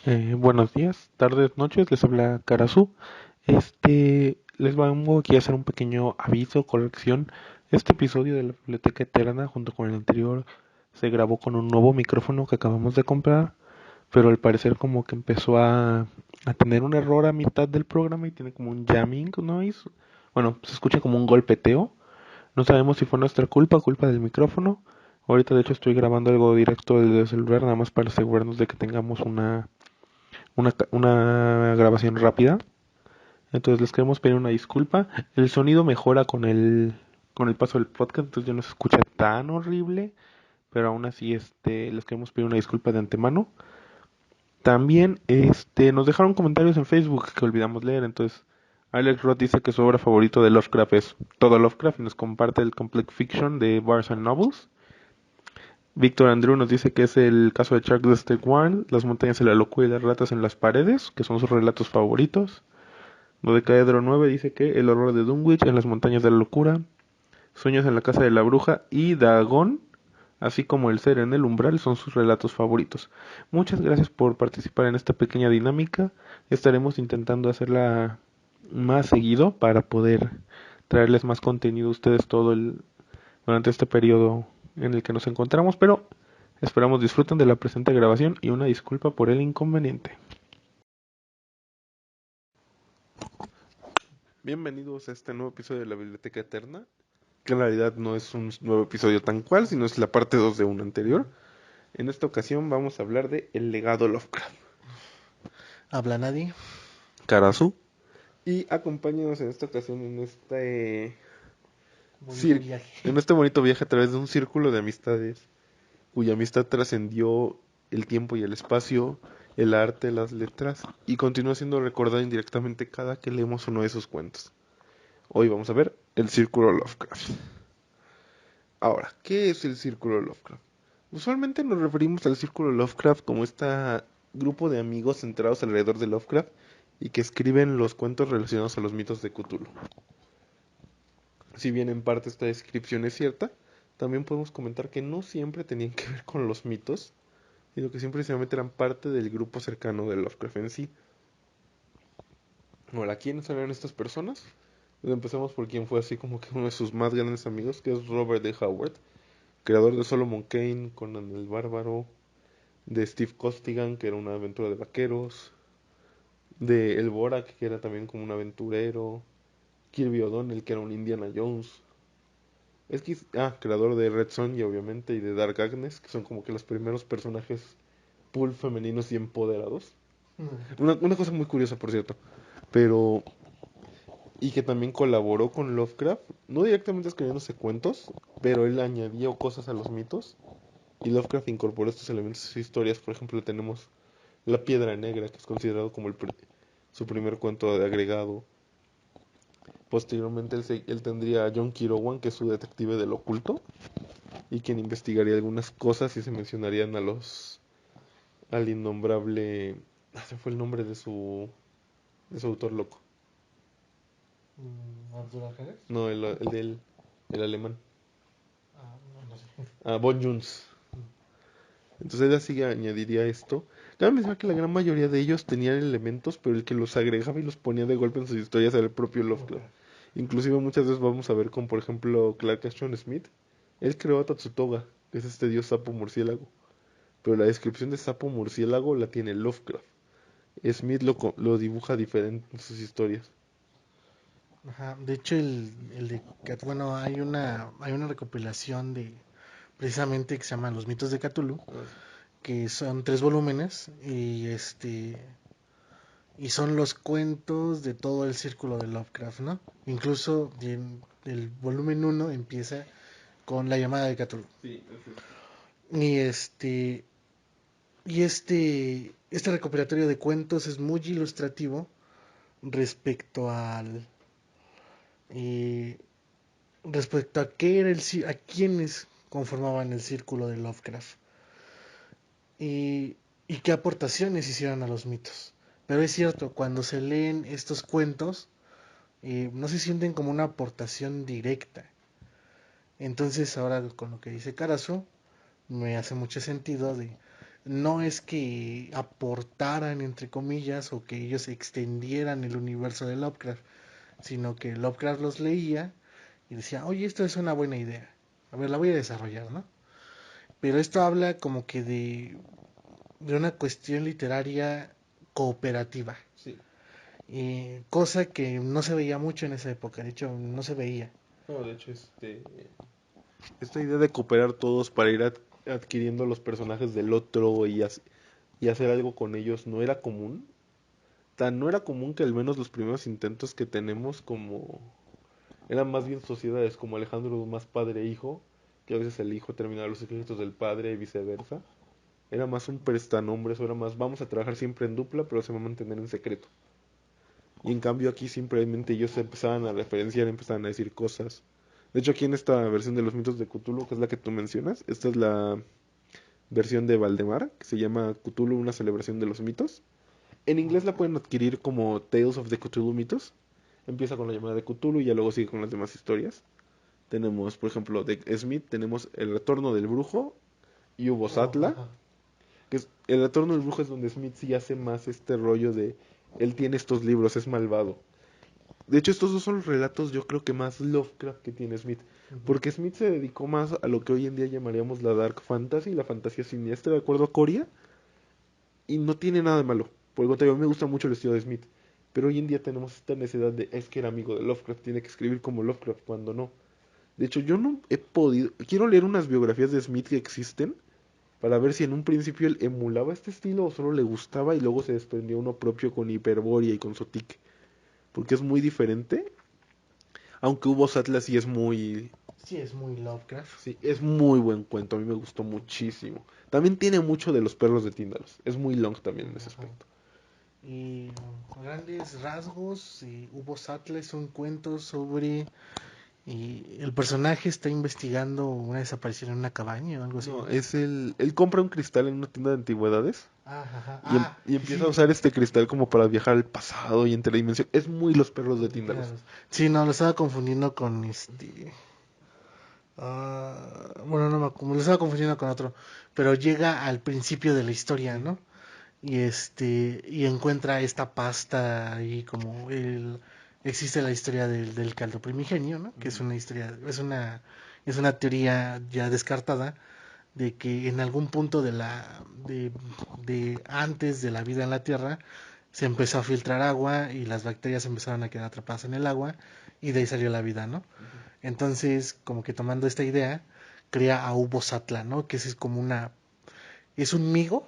Buenos días, tardes, noches, les habla Karasu. Les vengo aquí a hacer un pequeño aviso, corrección. Este episodio de la Biblioteca Eterna, junto con el anterior, se grabó con un nuevo micrófono que acabamos de comprar, pero al parecer como que empezó a tener un error a mitad del programa y tiene como un jamming noise. Bueno, se escucha como un golpeteo. No sabemos si fue nuestra culpa, culpa del micrófono. Ahorita de hecho estoy grabando algo directo desde el celular, nada más para asegurarnos de que tengamos una grabación rápida. Entonces les queremos pedir una disculpa. El sonido mejora con el paso del podcast, entonces ya no se escucha tan horrible, pero aún así les queremos pedir una disculpa de antemano. También nos dejaron comentarios en Facebook que olvidamos leer, entonces Alex Roth dice que su obra favorita de Lovecraft es todo Lovecraft y nos comparte el Complex Fiction de Barnes and Nobles. Víctor Andrew nos dice que es el caso de Chuck the One, Las montañas de la locura y las ratas en las paredes, que son sus relatos favoritos. Dodecaedro 9 dice que El horror de Dunwich en las montañas de la locura, Sueños en la casa de la bruja y Dagon, así como El ser en el umbral, son sus relatos favoritos. Muchas gracias por participar en esta pequeña dinámica. Estaremos intentando hacerla más seguido para poder traerles más contenido a ustedes durante este periodo en el que nos encontramos, pero esperamos disfruten de la presente grabación y una disculpa por el inconveniente. Bienvenidos a este nuevo episodio de la Biblioteca Eterna, que en realidad no es un nuevo episodio tan cual, sino es la parte 2 de uno anterior. En esta ocasión vamos a hablar de El legado Lovecraft. Habla nadie. Karasu. Y acompáñenos en esta ocasión en Bonito viaje. en este bonito viaje a través de un círculo de amistades, cuya amistad trascendió el tiempo y el espacio, el arte, las letras, y continúa siendo recordada indirectamente cada que leemos uno de sus cuentos. Hoy vamos a ver el Círculo Lovecraft. Ahora, ¿qué es el Círculo Lovecraft? Usualmente nos referimos al Círculo Lovecraft como este grupo de amigos centrados alrededor de Lovecraft y que escriben los cuentos relacionados a los mitos de Cthulhu. Si bien en parte esta descripción es cierta, también podemos comentar que no siempre tenían que ver con los mitos, sino que simplemente eran parte del grupo cercano de Lovecraft en sí. Ahora, ¿quiénes eran estas personas? Pues empezamos por quien fue así como que uno de sus más grandes amigos, que es Robert D. Howard, creador de Solomon Kane, Conan el Bárbaro, de Steve Costigan, que era una aventura de vaqueros, de El Borak, que era también como un aventurero, Kirby O'Donnell, que era un Indiana Jones. Creador de Red Sonja, obviamente, y de Dark Agnes, que son como que los primeros personajes pulp femeninos y empoderados. Una cosa muy curiosa, por cierto, pero y que también colaboró con Lovecraft, no directamente escribiéndose cuentos, pero él añadió cosas a los mitos y Lovecraft incorporó estos elementos a sus historias. Por ejemplo, tenemos La Piedra Negra, que es considerado como su primer cuento de agregado. Posteriormente él tendría a John Kirowan, que es su detective del oculto, y quien investigaría algunas cosas y se mencionarían al innombrable, se fue el nombre de su autor loco. ¿Arturo Jerez? No, el alemán. No sé. Von Jones. Entonces él así añadiría esto. Cabe mencionar que la gran mayoría de ellos tenían elementos, pero el que los agregaba y los ponía de golpe en sus historias era el propio Lovecraft. Inclusive muchas veces vamos a ver con, por ejemplo, Clark Ashton Smith. Él creó a Tatsutoga, que es este dios sapo murciélago. Pero la descripción de sapo murciélago la tiene Lovecraft. Smith lo dibuja diferente en sus historias. Ajá. De hecho, bueno, hay una recopilación de precisamente que se llama Los mitos de Cthulhu, Ah, sí. que son 3 volúmenes y son los cuentos de todo el círculo de Lovecraft, ¿no? Incluso el volumen 1 empieza con la llamada de Cthulhu. Sí, es este. Y este recopilatorio de cuentos es muy ilustrativo respecto eh, respecto a qué era a quiénes conformaban el círculo de Lovecraft y qué aportaciones hicieron a los mitos. Pero es cierto, cuando se leen estos cuentos, no se sienten como una aportación directa. Entonces ahora con lo que dice Carazo, me hace mucho sentido no es que aportaran, entre comillas, o que ellos extendieran el universo de Lovecraft, sino que Lovecraft los leía y decía, oye, esto es una buena idea, a ver, la voy a desarrollar, ¿no? Pero esto habla como que de una cuestión literaria cooperativa, Sí. cosa que no se veía mucho en esa época, de hecho no se veía. No, de hecho, esta idea de cooperar todos para ir adquiriendo los personajes del otro y hacer algo con ellos no era común. Tan no era común que al menos los primeros intentos que tenemos como eran más bien sociedades como Alejandro Dumas padre e hijo, que a veces el hijo terminaba los secretos del padre y viceversa. Era más un prestanombres, o era más vamos a trabajar siempre en dupla, pero se va a mantener en secreto. Y en cambio aquí simplemente ellos se empezaban a referenciar, empezaban a decir cosas. De hecho aquí en esta versión de los mitos de Cthulhu, que es la que tú mencionas, esta es la versión de Valdemar, que se llama Cthulhu, una celebración de los mitos. En inglés la pueden adquirir como Tales of the Cthulhu Mythos. Empieza con la llamada de Cthulhu y ya luego sigue con las demás historias. Tenemos, por ejemplo, de Smith, tenemos El Retorno del Brujo y Hubo Oh, Satla. ajá. Que es, El Retorno del Brujo es donde Smith sí hace más este rollo de él tiene estos libros, es malvado. De hecho, estos dos son los relatos, yo creo que más Lovecraft que tiene Smith. Ujú. Porque Smith se dedicó más a lo que hoy en día llamaríamos la Dark Fantasy, la fantasía siniestra, de acuerdo a Coria. Y no tiene nada de malo. Por el contrario, a mí me gusta mucho el estilo de Smith. Pero hoy en día tenemos esta necesidad de, es que era amigo de Lovecraft, tiene que escribir como Lovecraft, cuando no. De hecho, yo no he podido... Quiero leer unas biografías de Smith que existen para ver si en un principio él emulaba este estilo o solo le gustaba y luego se desprendió uno propio con Hiperborea y con Sotique. Porque es muy diferente. Aunque Hubo Atlas sí es muy... Sí, es muy Lovecraft. Sí, es muy buen cuento, a mí me gustó muchísimo. También tiene mucho de los perros de Tíndalos. Es muy long también en ese Ajá. aspecto. Y a grandes rasgos, Hugo Sattler es un cuento sobre el personaje está investigando una desaparición en una cabaña o algo así, No, ¿no? es él compra un cristal en una tienda de antigüedades Ajá. y Sí, empieza a sí. usar este cristal como para viajar al pasado y entre dimensiones. Es muy los perros de Tíndalos. Sí, no, lo estaba confundiendo con bueno, no lo estaba confundiendo con otro, pero llega al principio de la historia, Sí. ¿no? Y encuentra esta pasta y existe la historia del caldo primigenio, ¿no? Que es Ujú. una historia, es una teoría ya descartada de que en algún punto de antes de la vida en la Tierra se empezó a filtrar agua y las bacterias empezaron a quedar atrapadas en el agua y de ahí salió la vida, ¿no? Ujú. Entonces, como que tomando esta idea, crea a Hubo Satla, ¿no? Que es como es un migo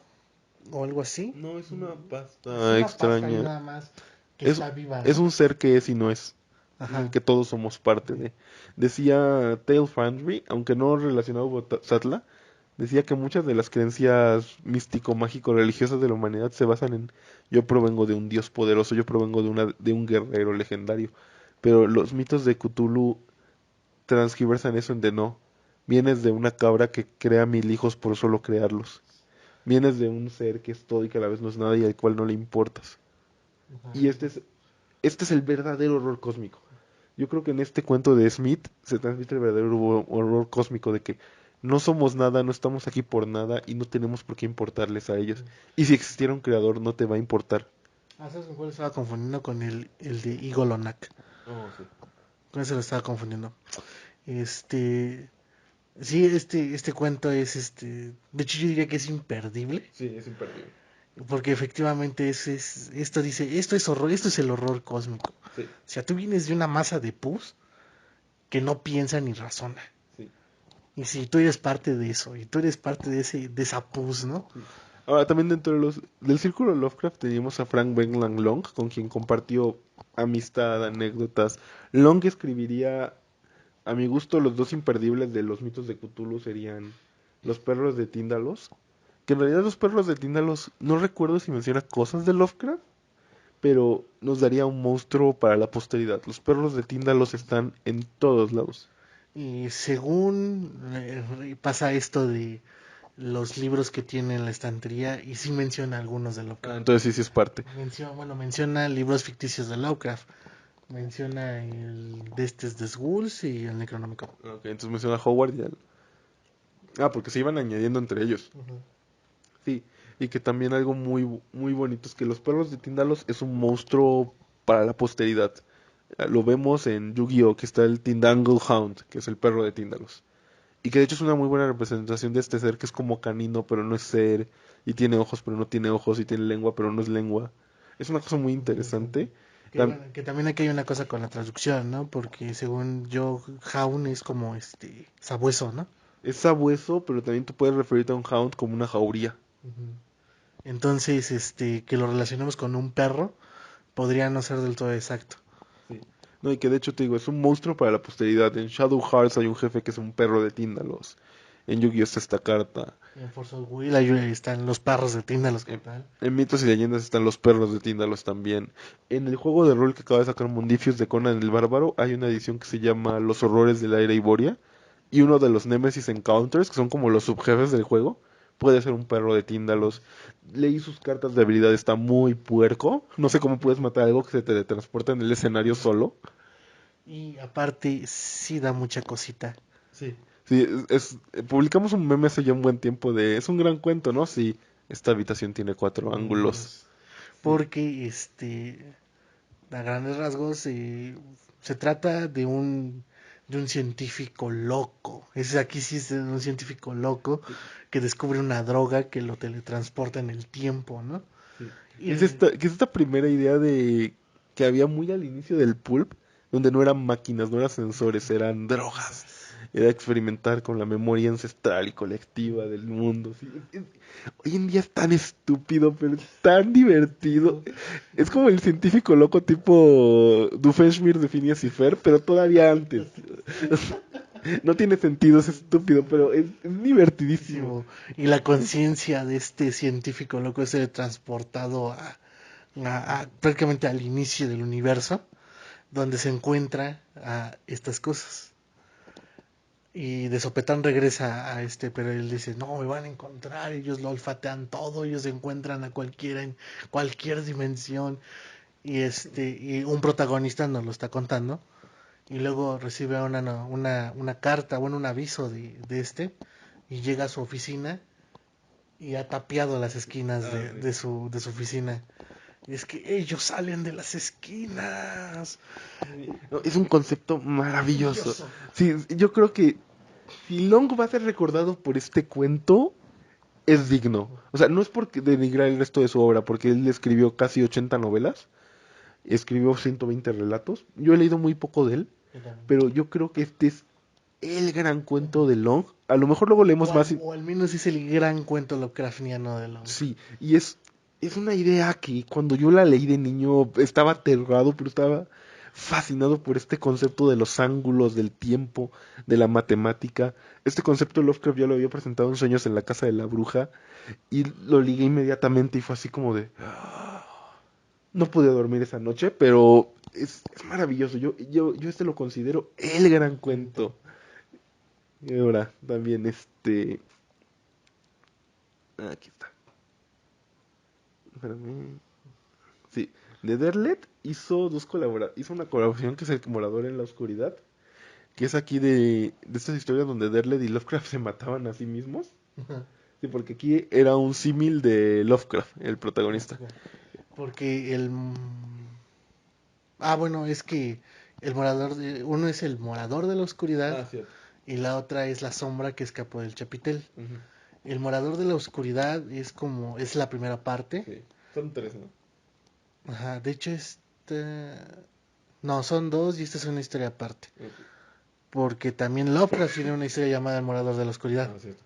o algo así. No, es una Es pasta una pasta ahí extraña. nada más que Es, está viva, es ¿no? un ser que es y no es. Es el Ajá. que todos somos parte de. Decía Tale Foundry, aunque no relacionado con Satla, decía que muchas de las creencias místico-mágico-religiosas de la humanidad se basan en yo provengo de un dios poderoso, yo provengo de un guerrero legendario. Pero los mitos de Cthulhu transgiversan eso en de no. Vienes de una cabra que crea 1000 hijos por solo crearlos. Vienes de un ser que es todo y que a la vez no es nada y al cual no le importas. Ajá. Y este es el verdadero horror cósmico. Yo creo que en este cuento de Smith se transmite el verdadero horror cósmico de que no somos nada, no estamos aquí por nada y no tenemos por qué importarles a ellos. Y si existiera un creador, no te va a importar. ¿Sabes con cuál estaba confundiendo? Con el de Igolonak. Oh, sí. Con ese lo estaba confundiendo. Este. Sí, este cuento de hecho yo diría que es imperdible, Sí, es imperdible. porque efectivamente esto dice, esto es horror, esto es el horror cósmico. Sí, O sea, tú vienes de una masa de pus que no piensa ni razona. sí, Y si tú eres parte de eso, y tú eres parte de esa pus, ¿no? sí. Ahora, también dentro del círculo Lovecraft teníamos a Frank Bengland Long, con quien compartió amistad, anécdotas. Long escribiría, a mi gusto, los dos imperdibles de los mitos de Cthulhu serían Los perros de Tíndalos. Que en realidad los perros de Tíndalos, no recuerdo si menciona cosas de Lovecraft, pero nos daría un monstruo para la posteridad. Los perros de Tíndalos están en todos lados. Y según pasa esto de los libros que tiene en la estantería, y sí menciona algunos de Ah, Lovecraft. entonces sí, sí es parte. Menciona libros ficticios de Lovecraft. Menciona el de de Skulls y el Necronomicon. Ok, entonces menciona a Howard y al... Ah, porque se iban añadiendo entre ellos. Ujú. Sí. Y que también algo muy bonito es que los perros de Tíndalos es un monstruo para la posteridad. Lo vemos en Yu-Gi-Oh! Que está el Tindangle Hound, que es el perro de Tíndalos. Y que de hecho es una muy buena representación de este ser que es como canino, pero no es ser. Y tiene ojos, pero no tiene ojos. Y tiene lengua, pero no es lengua. Es una cosa muy Interesante. interesante. Que, bueno, que también aquí hay una cosa con la traducción, ¿no? Porque según yo, Jaun es como sabueso, ¿no? Es sabueso, pero también tú puedes referirte a un hound como una jauría. Ujú. Entonces, que lo relacionemos con un perro podría no ser del todo exacto. Sí. No, y que de hecho te digo, es un monstruo para la posteridad. En Shadow Hearts hay un jefe que es un perro de Tíndalos. En Yu-Gi-Oh! Está esta carta. En Force of Will ahí están los perros de Tíndalos como En, tal. en Mitos y Leyendas están los perros de Tíndalos también. En el juego de rol que acaba de sacar Mundifius de Conan el Bárbaro, hay una edición que se llama Los Horrores del Aire Iboria. Y uno de los Nemesis Encounters, que son como los subjefes del juego, puede ser un perro de Tíndalos. Leí sus cartas de habilidad, está muy puerco. No sé cómo puedes matar algo que se teletransporta en el escenario solo. Y aparte, sí da mucha cosita. Sí. Sí, publicamos un meme hace ya un buen tiempo de, es un gran cuento, ¿no? Sí, esta habitación tiene cuatro ángulos. Sí. Porque, a grandes rasgos, se trata de un científico loco. Aquí sí es de un científico loco Sí, que descubre una droga que lo teletransporta en el tiempo, ¿no? sí. Y, Que es esta primera idea de que había muy al inicio del pulp, donde no eran máquinas, no eran sensores, eran drogas. Era experimentar con la memoria ancestral y colectiva del mundo. Sí, hoy en día es tan estúpido, pero tan divertido. Es como el científico loco tipo Doofenshmirtz de Phineas y Ferb, pero todavía antes. No tiene sentido, es estúpido, pero es divertidísimo. y la conciencia de este científico loco es transportado prácticamente al inicio del universo, donde se encuentra a estas cosas. Y de sopetón regresa pero él dice, no, me van a encontrar, ellos lo olfatean todo, ellos encuentran a cualquiera en cualquier dimensión. Y un protagonista nos lo está contando. Y luego recibe una carta, bueno, un aviso y llega a su oficina y ha tapiado las esquinas Ah, sí. de su oficina. Y es que ellos salen de las esquinas. No, es un concepto maravilloso. Maravilloso. Sí, yo creo que si Long va a ser recordado por este cuento, es digno. O sea, no es porque denigrar el resto de su obra, porque él escribió casi 80 novelas, escribió 120 relatos. Yo he leído muy poco de él, pero yo creo que este es el gran cuento de Long. A lo mejor luego leemos más. O al menos es el gran cuento Lovecraftiano de Long. Sí, y es una idea que cuando yo la leí de niño estaba aterrado, pero estaba fascinado por este concepto de los ángulos, del tiempo, de la matemática. Este concepto Lovecraft ya lo había presentado en Sueños en la Casa de la Bruja y lo ligué inmediatamente y fue así como de... No pude dormir esa noche, pero es maravilloso. Yo este lo considero el gran cuento. Y ahora también Aquí está. Espérame. Sí, de Derlet hizo una colaboración que es El Morador en la Oscuridad, que es aquí de estas historias donde Derlet y Lovecraft se mataban a sí mismos. Sí, porque aquí era un símil de Lovecraft, el protagonista. Porque bueno, es que uno es el morador de la oscuridad Ah, cierto. y la otra es la sombra que escapó del chapitel. Ujú. El morador de la oscuridad es la primera parte. Sí, son tres, ¿no? Ajá, de hecho no, son dos y esta es una historia aparte. Ok. Porque también Lovecraft tiene una historia llamada El morador de la oscuridad. Ah, cierto.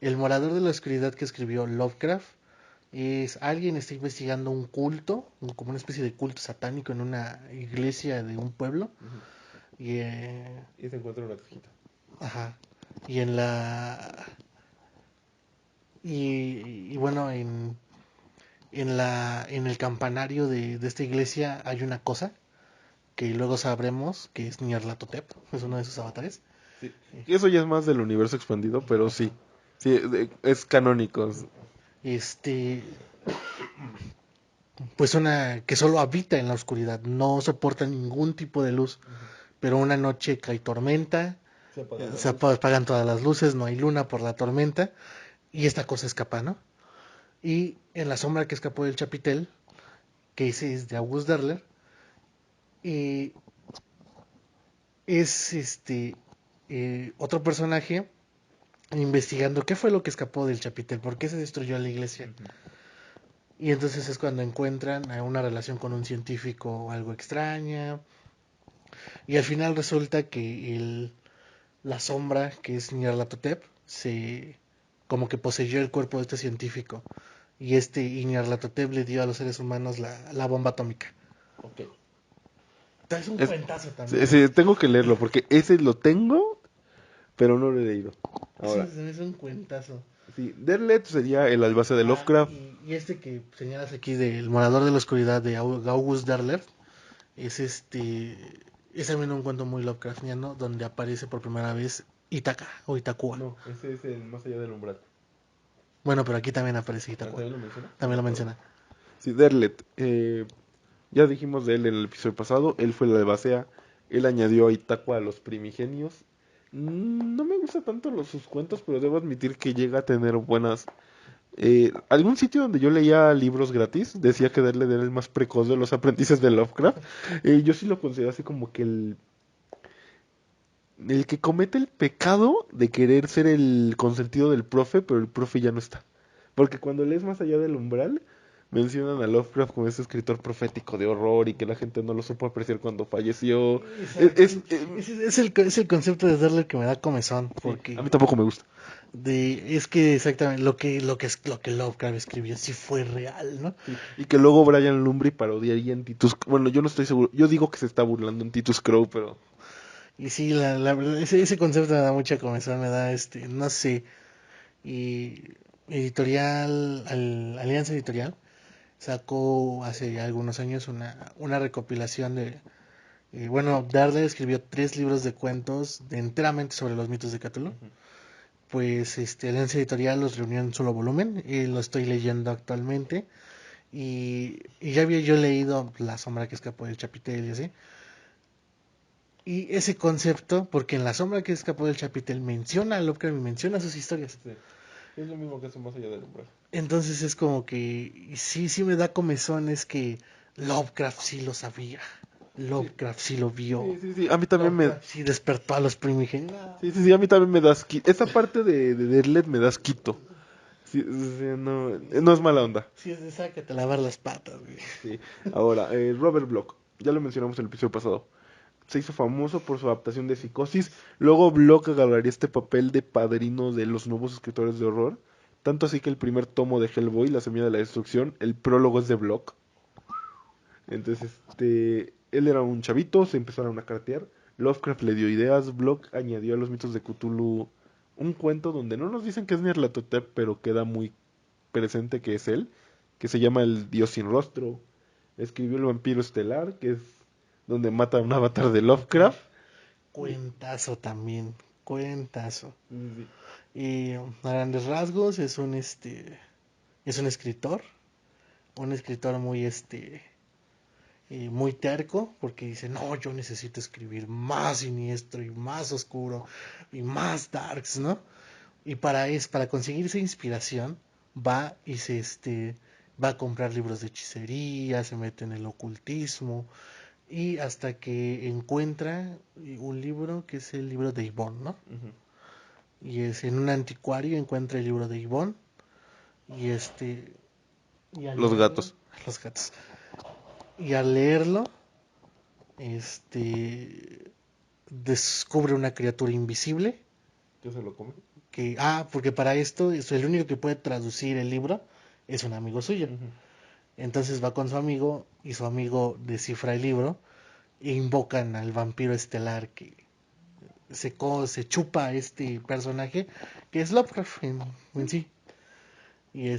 El morador de la oscuridad que escribió Lovecraft es alguien está investigando un culto, como una especie de culto satánico en una iglesia de un pueblo. Ujú. Y, eh, Y se encuentra una cajita. ajá. Y en la. Y bueno, en el campanario de esta iglesia hay una cosa que luego sabremos que es Nyarlathotep, es uno de sus avatares. Sí. Y eso ya es más del universo expandido, pero sí. Sí, es canónico. Este, pues una que solo habita en la oscuridad, no soporta ningún tipo de luz, pero una noche cae tormenta, Se apagan las se luces. apagan todas las luces, no hay luna por la tormenta y esta cosa escapa, ¿no? Y En la sombra que escapó del chapitel, que ese es de August Derler, y es otro personaje investigando qué fue lo que escapó del chapitel, por qué se destruyó la iglesia. Ujú. Y entonces es cuando encuentran una relación con un científico algo extraña. Y al final resulta que la sombra, que es Nyarlathotep, se como que poseyó el cuerpo de este científico. Y Nyarlathotep le dio a los seres humanos la bomba atómica. Ok. Es un Es, cuentazo sí, también. sí, tengo que leerlo porque ese lo tengo, pero no lo he leído. Sí, Ahora, es un cuentazo. sí, Derlet sería el albacea de Lovecraft. Y este que señalas aquí del Morador de la Oscuridad de August Derleth es es también un cuento muy Lovecraftiano donde aparece por primera vez Itaca o Itakua. No, ese es el más allá del umbral. Bueno, pero aquí también aparece Ah, Itakua. ¿también lo menciona? No También me lo acuerdo. menciona. Sí, Derlet. Ya dijimos de él en el episodio pasado. Él fue el albacea. Él añadió a Itaqua a los primigenios. No me gusta tanto sus cuentos, pero debo admitir que llega a tener buenas. Algún sitio donde yo leía libros gratis decía que Derlet era el más precoz de los aprendices de Lovecraft. Yo sí lo considero así como que el que comete el pecado de querer ser el consentido del profe, pero el profe ya no está. Porque cuando lees más allá del umbral, mencionan a Lovecraft como ese escritor profético de horror y que la gente no lo supo apreciar cuando falleció. Exacto. Es el concepto de darle que me da comezón, Sí, a mí porque tampoco me gusta. es que exactamente lo que Lovecraft escribió sí fue real, ¿no? Sí, y que luego Brian Lumley parodiaría en Titus. Bueno, yo no estoy seguro. Yo digo que se está burlando en Titus Crow, pero Y sí, la verdad, ese concepto me da mucha comezón, me da no sé. Y Alianza Editorial sacó hace algunos años una recopilación bueno, Darle escribió 3 libros de cuentos enteramente sobre los mitos de Cthulhu. ujú. Pues Alianza Editorial los reunió en un solo volumen y lo estoy leyendo actualmente. Y ya había yo leído La sombra que escapó del chapitel y así. Y ese concepto, porque en La sombra que escapó del chapitel menciona a Lovecraft y menciona sus historias. Sí, es lo mismo que hace más allá del umbral. Entonces es como que sí me da comezón, es que Lovecraft sí lo sabía. Sí, Lovecraft sí lo vio. sí. A mí también me. Lovecraft sí despertó a los primigenios. Sí, a mí también me das quito. Esa parte de Derlet me das quito. Sí, sí, no, no es mala onda. Sí, es de sácate a lavar las patas, güey. Sí. Ahora, Robert Bloch, ya lo mencionamos en el episodio pasado. Se hizo famoso por su adaptación de Psicosis. Luego Bloch agarraría este papel de padrino de los nuevos escritores de horror. Tanto así que el primer tomo de Hellboy, La semilla de la destrucción, el prólogo es de Bloch. Entonces, él era un chavito, se empezaron a cartear. Lovecraft le dio ideas, Bloch añadió a los mitos de Cthulhu un cuento donde no nos dicen que es Nyarlathotep, pero queda muy presente que es él, que se llama El Dios sin rostro. Escribió El vampiro estelar, que es donde mata a un avatar de Lovecraft. Cuentazo también, cuentazo. Sí. Y a grandes rasgos es un escritor muy muy terco, porque dice, no, yo necesito escribir más siniestro y más oscuro y más darks, ¿no? Y para conseguir esa inspiración, va y va a comprar libros de hechicería, se mete en el ocultismo, y hasta que encuentra un libro que es el libro de Yvonne, ¿no? Ujú. Y es en un anticuario encuentra el libro de Yvonne, y y al Los leerlo, gatos. los gatos, y al leerlo, este descubre una criatura invisible ¿Qué se lo come? porque para esto el único que puede traducir el libro es un amigo suyo. Ujú. Entonces va con su amigo y su amigo descifra el libro e invocan al vampiro estelar que se chupa a este personaje que es Lovecraft en sí. Y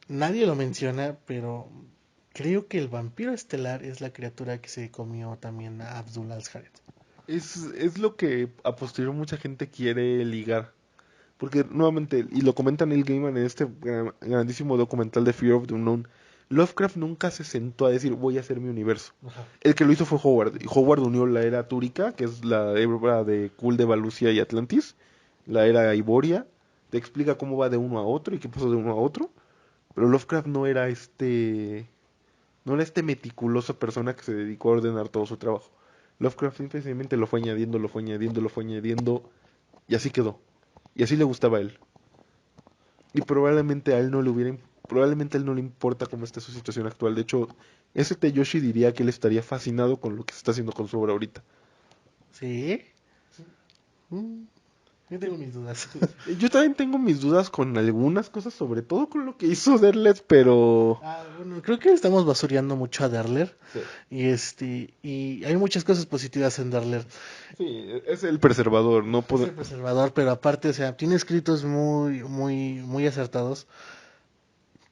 nadie lo menciona, pero creo que el vampiro estelar es la criatura que se comió también a Abdul al-Jared. Es lo que a posterior mucha gente quiere ligar. Porque nuevamente, y lo comenta Neil Gaiman en este grandísimo documental de Fear of the Unknown, Lovecraft nunca se sentó a decir voy a hacer mi universo. Ajá. El que lo hizo fue Howard. Y Howard unió la era túrica, que es la era de Kul de Valusia y Atlantis, la era Iboria, te explica cómo va de uno a otro y qué pasó de uno a otro. Pero Lovecraft no era este meticuloso persona que se dedicó a ordenar todo su trabajo. Lovecraft simplemente lo fue añadiendo, lo fue añadiendo, lo fue añadiendo y así quedó. Y así le gustaba a él. Y probablemente a él no le importa cómo está su situación actual. De hecho, ese Teyoshi diría que él estaría fascinado con lo que se está haciendo con su obra ahorita. ¿Sí? Mm, yo tengo mis dudas. Yo también tengo mis dudas con algunas cosas, sobre todo con lo que hizo Derlet, pero... Bueno, creo que estamos basureando mucho a Derler. Sí, Y hay muchas cosas positivas en Derler. sí, es el preservador, no Es puede... el preservador, pero aparte, o sea, tiene escritos muy acertados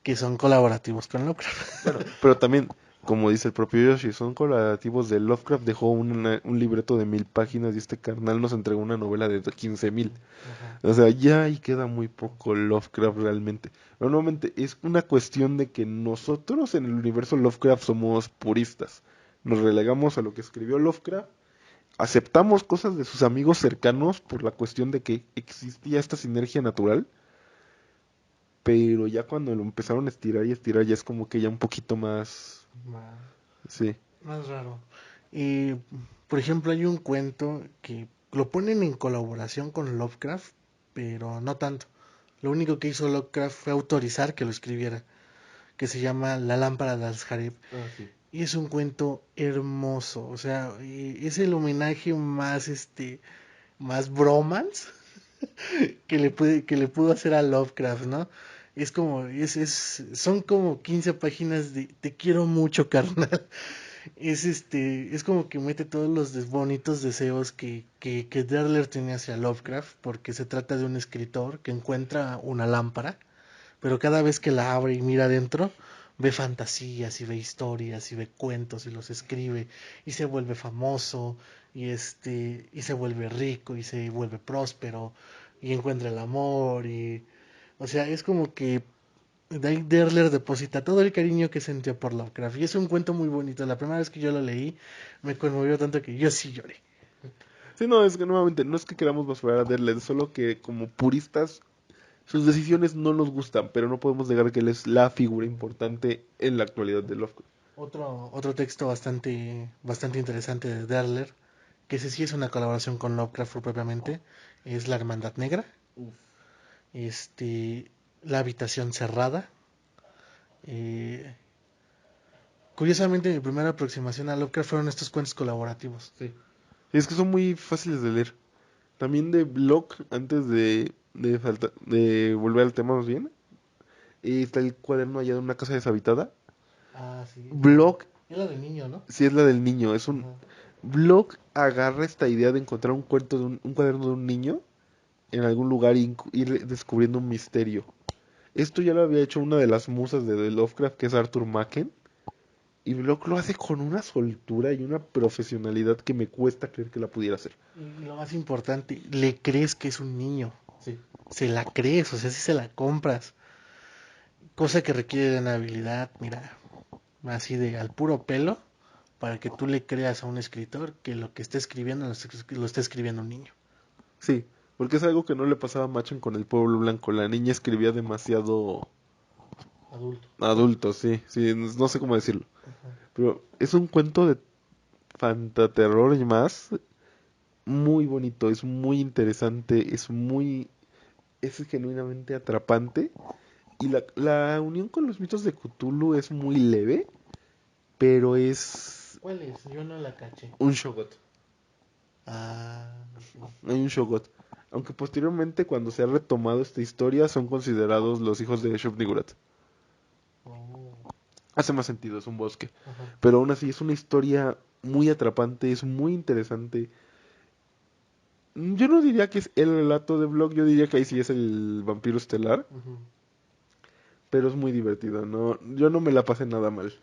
que son colaborativos con Lovecraft. Claro, pero también, como dice el propio Yoshi, son colaborativos de Lovecraft, dejó un libreto de 1000 páginas y este carnal nos entregó una novela de 15.000. Ajá. O sea, ya ahí queda muy poco Lovecraft realmente. Pero nuevamente es una cuestión de que nosotros en el universo Lovecraft somos puristas. Nos relegamos a lo que escribió Lovecraft, aceptamos cosas de sus amigos cercanos por la cuestión de que existía esta sinergia natural, pero ya cuando lo empezaron a estirar y estirar ya es como que ya un poquito más... Más, Sí. más raro. Y, por ejemplo, hay un cuento que lo ponen en colaboración con Lovecraft, pero no tanto. Lo único que hizo Lovecraft fue autorizar que lo escribiera, que se llama La lámpara de Alsharib. Ah, sí. Y es un cuento hermoso, o sea, es el homenaje más, más bromance que le pudo hacer a Lovecraft, ¿no? Es como, son como 15 páginas de te quiero mucho, carnal. Es como que mete todos los bonitos deseos que Derler tenía hacia Lovecraft, porque se trata de un escritor que encuentra una lámpara, pero cada vez que la abre y mira adentro, ve fantasías y ve historias y ve cuentos y los escribe y se vuelve famoso y se vuelve rico y se vuelve próspero y encuentra el amor y o sea, es como que Derler deposita todo el cariño que sentía por Lovecraft y es un cuento muy bonito. La primera vez que yo lo leí me conmovió tanto que yo sí lloré. Sí, no, es que nuevamente, no es que queramos basurar a Derleth, solo que como puristas, sus decisiones no nos gustan, pero no podemos negar que él es la figura importante en la actualidad de Lovecraft. Otro texto bastante interesante de Derler, que ese sí es una colaboración con Lovecraft propiamente, es La Hermandad Negra, Uf. este, La Habitación Cerrada. eh, Curiosamente, mi primera aproximación a Lovecraft fueron estos cuentos colaborativos. Sí. Sí, es que son muy fáciles de leer. También de Block, antes de volver al tema más bien, está el cuaderno allá de una casa deshabitada. Ah, sí. Block, Es la de niño, ¿no? sí es la del niño, Ajá. Block agarra esta idea de encontrar un cuento un cuaderno de un niño en algún lugar y ir descubriendo un misterio. Esto ya lo había hecho una de las musas de Lovecraft, que es Arthur Machen, y Block lo hace con una soltura y una profesionalidad que me cuesta creer que la pudiera hacer. Y lo más importante, le crees que es un niño. Sí. Se la crees, o sea, si se la compras. Cosa que requiere de una habilidad, mira, así de al puro pelo, para que tú le creas a un escritor que lo que está escribiendo lo está escribiendo un niño. Sí, porque es algo que no le pasaba a Machen con el pueblo blanco. La niña escribía demasiado Adulto. adulto, sí, sí, no sé cómo decirlo. Ajá. Pero es un cuento de fantaterror y más muy bonito, es muy interesante, es genuinamente atrapante. Y la unión con los mitos de Cthulhu es muy leve, pero es ¿Cuál es? Yo no la caché. un shogot. Ah, sí. Hay un shogot. Aunque posteriormente, cuando se ha retomado esta historia, son considerados los hijos de Shub-Niggurath. Oh, Hace más sentido, es un bosque. ajá. Pero aún así es una historia muy atrapante, es muy interesante. Yo no diría que es el relato de Block, yo diría que ahí sí es el vampiro estelar, Ujú. pero es muy divertido, no, yo no me la pasé nada mal.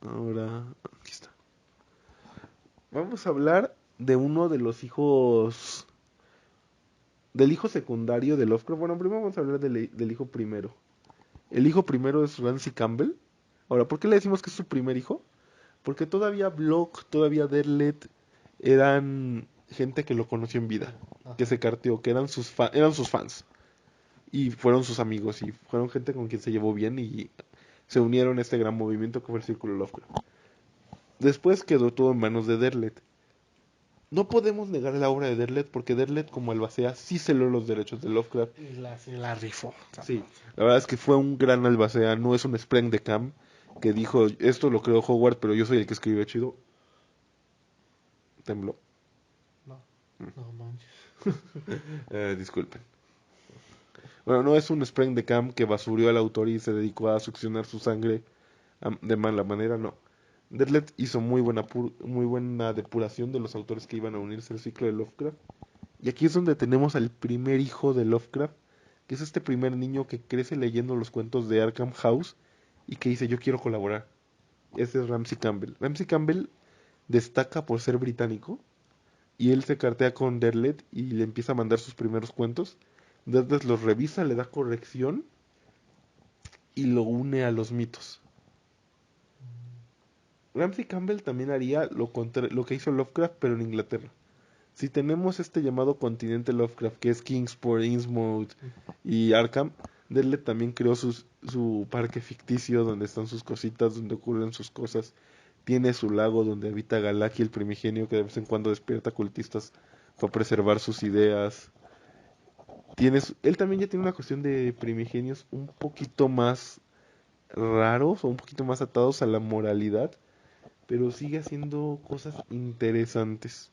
Ahora, aquí está. Vamos a hablar de uno de los hijos, del hijo secundario de Lovecraft. Bueno, primero vamos a hablar del hijo primero. El hijo primero es Ramsey Campbell. Ahora, ¿por qué le decimos que es su primer hijo? Porque todavía Block, todavía Derlet eran gente que lo conoció en vida, que Ajá. se carteó, que eran sus fans y fueron sus amigos y fueron gente con quien se llevó bien y se unieron a este gran movimiento que fue el Círculo Lovecraft. Después quedó todo en manos de Derlet. No podemos negar la obra de Derlet porque Derlet como albacea sí celó los derechos de Lovecraft. Se la rifó. Sí, la verdad es que fue un gran albacea, no es un Spreng de Cam que dijo, esto lo creó Howard, pero yo soy el que escribe chido. Tembló. No, no manches. Disculpen. Bueno, no es un Spreng de Cam que basurió al autor y se dedicó a succionar su sangre de mala manera, no. Derlet hizo muy buena depuración de los autores que iban a unirse al ciclo de Lovecraft. Y aquí es donde tenemos al primer hijo de Lovecraft, que es este primer niño que crece leyendo los cuentos de Arkham House y que dice yo quiero colaborar. Ese es Ramsey Campbell. Ramsey Campbell destaca por ser británico y él se cartea con Derlet y le empieza a mandar sus primeros cuentos. Derlet los revisa, le da corrección y lo une a los mitos. Ramsey Campbell también haría lo que hizo Lovecraft, pero en Inglaterra. Si tenemos este llamado continente Lovecraft, que es Kingsport, Innsmouth y Arkham, Derlet también creó su parque ficticio donde están sus cositas, donde ocurren sus cosas. Tiene su lago donde habita Galaki, el primigenio, que de vez en cuando despierta cultistas para preservar sus ideas. Él también ya tiene una cuestión de primigenios un poquito más raros o un poquito más atados a la moralidad, pero sigue haciendo cosas interesantes.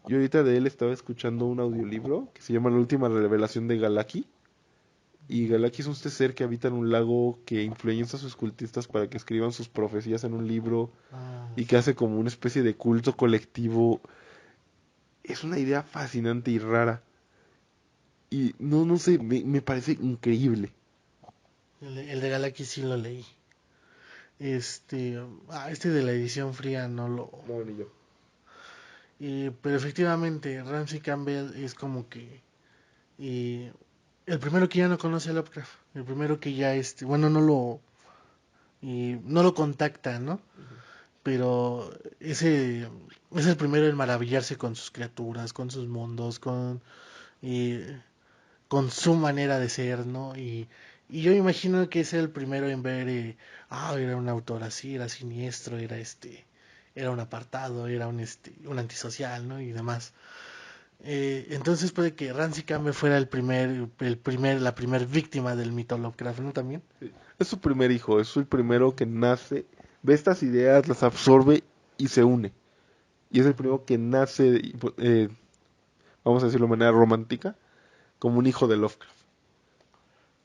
Yo ahorita de él estaba escuchando un audiolibro que se llama La última revelación de Galaki. Y Galaki es este ser que habita en un lago que influencia a sus cultistas para que escriban sus profecías en un libro y que Sí. hace como una especie de culto colectivo. Es una idea fascinante y rara. Y no sé, me parece increíble. El de Galaki sí lo leí. Este de la edición fría no lo. No, ni yo. Pero efectivamente, Ramsey Campbell es como que eh, el primero que ya no conoce a Lovecraft, el primero que ya bueno, no lo contacta, ¿no? Pero ese es el primero en maravillarse con sus criaturas, con sus mundos, eh, con su manera de ser, ¿no? Y yo imagino que es el primero en ver, era un autor así, era siniestro, era un apartado, era un antisocial, ¿no? Y demás. Entonces puede que Ramsey Campbell fuera la primer víctima del mito Lovecraft, ¿no? También. Sí. Es su primer hijo, es el primero que nace, ve estas ideas, las absorbe y se une. Y es el Ujú. primero que nace, vamos a decirlo de manera romántica, como un hijo de Lovecraft.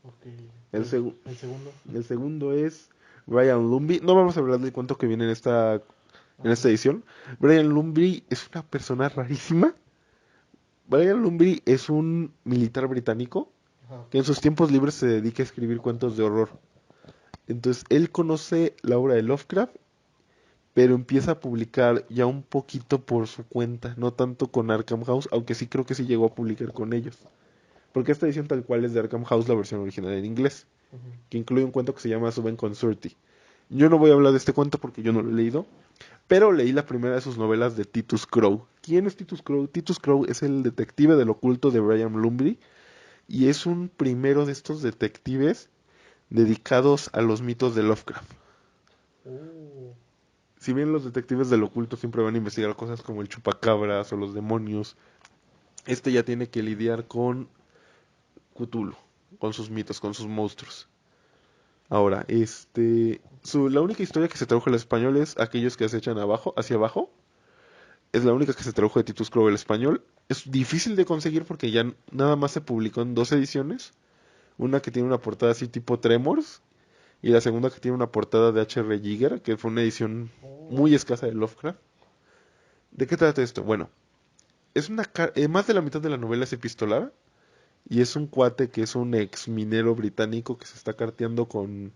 Ok. El, segu- El segundo. el segundo es Brian Lumby. No vamos a hablar del cuento que viene en esta Ajá. edición. Brian Lumby es una persona rarísima. Brian Lumby es un militar británico Ajá. que en sus tiempos libres se dedica a escribir cuentos de horror. Entonces él conoce la obra de Lovecraft, pero empieza a publicar ya un poquito por su cuenta, no tanto con Arkham House, aunque sí creo que sí llegó a publicar con ellos. Porque esta edición tal cual es de Arkham House, la versión original en inglés, Ujú. que incluye un cuento que se llama Suben Consurti. Yo no voy a hablar de este cuento porque yo no lo he leído, pero leí la primera de sus novelas de Titus Crow. ¿Quién es Titus Crow? Titus Crow es el detective del oculto de Brian Lumley y es un primero de estos detectives dedicados a los mitos de Lovecraft. Oh. Si bien los detectives del oculto siempre van a investigar cosas como el chupacabras o los demonios, este ya tiene que lidiar con Cthulhu, con sus mitos, con sus monstruos. Ahora, la única historia que se tradujo al español es Aquellos que acechan abajo, hacia abajo. Es la única que se tradujo de Titus Crow al español. Es difícil de conseguir porque ya nada más se publicó en dos ediciones. Una que tiene una portada así tipo Tremors y la segunda que tiene una portada de H.R. Giger, que fue una edición Oh. muy escasa de Lovecraft. ¿De qué trata esto? Bueno, más de la mitad de la novela es epistolar y es un cuate que es un ex minero británico que se está carteando con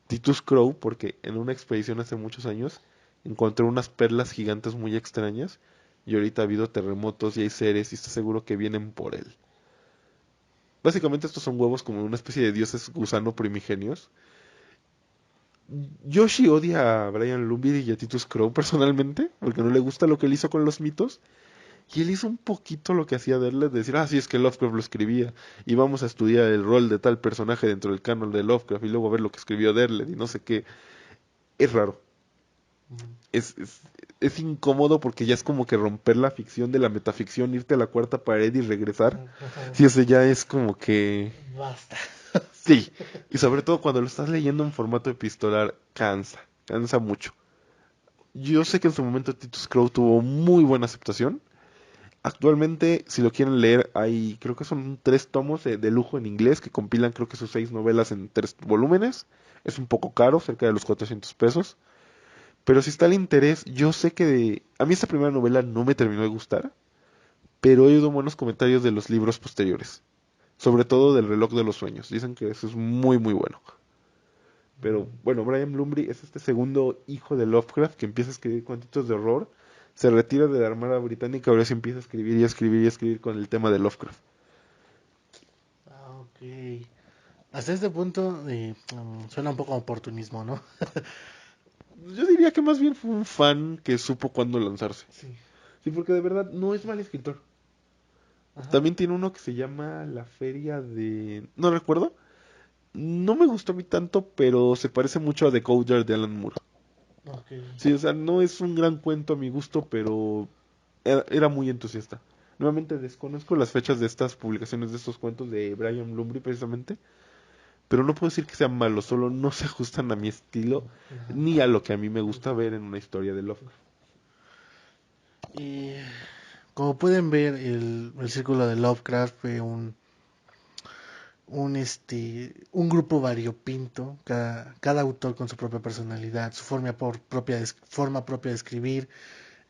Titus Crow porque en una expedición hace muchos años encontró unas perlas gigantes muy extrañas y ahorita ha habido terremotos y hay seres y está seguro que vienen por él. Básicamente estos son huevos como una especie de dioses gusano primigenios Yoshi odia a Brian Lumby y a Titus Crow personalmente, porque no le gusta lo que él hizo con los mitos. Y él hizo un poquito lo que hacía Derlet, de decir, ah, sí, es que Lovecraft lo escribía, y vamos a estudiar el rol de tal personaje dentro del canon de Lovecraft, y luego ver lo que escribió Derlet, y no sé qué. Es raro, Mm. es, es, es incómodo porque ya es como que romper la ficción de la metaficción, irte a la cuarta pared y regresar. Sí, eso ya es como que... Basta. Sí, y sobre todo cuando lo estás leyendo en formato epistolar, cansa mucho. Yo sé que en su momento Titus Crow tuvo muy buena aceptación. Actualmente, si lo quieren leer, hay creo que son 3 tomos de lujo en inglés que compilan creo que sus 6 novelas en 3 volúmenes. Es un poco caro, cerca de los 400 pesos. Pero si está el interés, yo sé que a mí esta primera novela no me terminó de gustar, pero he oído buenos comentarios de los libros posteriores. Sobre todo del reloj de los sueños. Dicen que eso es muy muy bueno. Pero bueno, Brian Blumby es este segundo hijo de Lovecraft que empieza a escribir cuentitos de horror. Se retira de la Armada Británica, ahora sí empieza a escribir y a escribir y a escribir con el tema de Lovecraft. Ok. Hasta este punto suena un poco a oportunismo, ¿no? Yo diría que más bien fue un fan que supo cuándo lanzarse. Sí. Sí, porque de verdad no es mal escritor. Ajá. También tiene uno que se llama La Feria de... No recuerdo. No me gustó a mí tanto, pero se parece mucho a The Coder de Alan Moore. Ok. Sí, o sea, no es un gran cuento a mi gusto, pero era muy entusiasta. Nuevamente desconozco las fechas de estas publicaciones de estos cuentos de Brian Lumley precisamente, pero no puedo decir que sean malos, solo no se ajustan a mi estilo Ajá. ni a lo que a mí me gusta ver en una historia de Lovecraft. Y como pueden ver, el círculo de Lovecraft fue un grupo variopinto, cada autor con su propia personalidad, su forma propia de escribir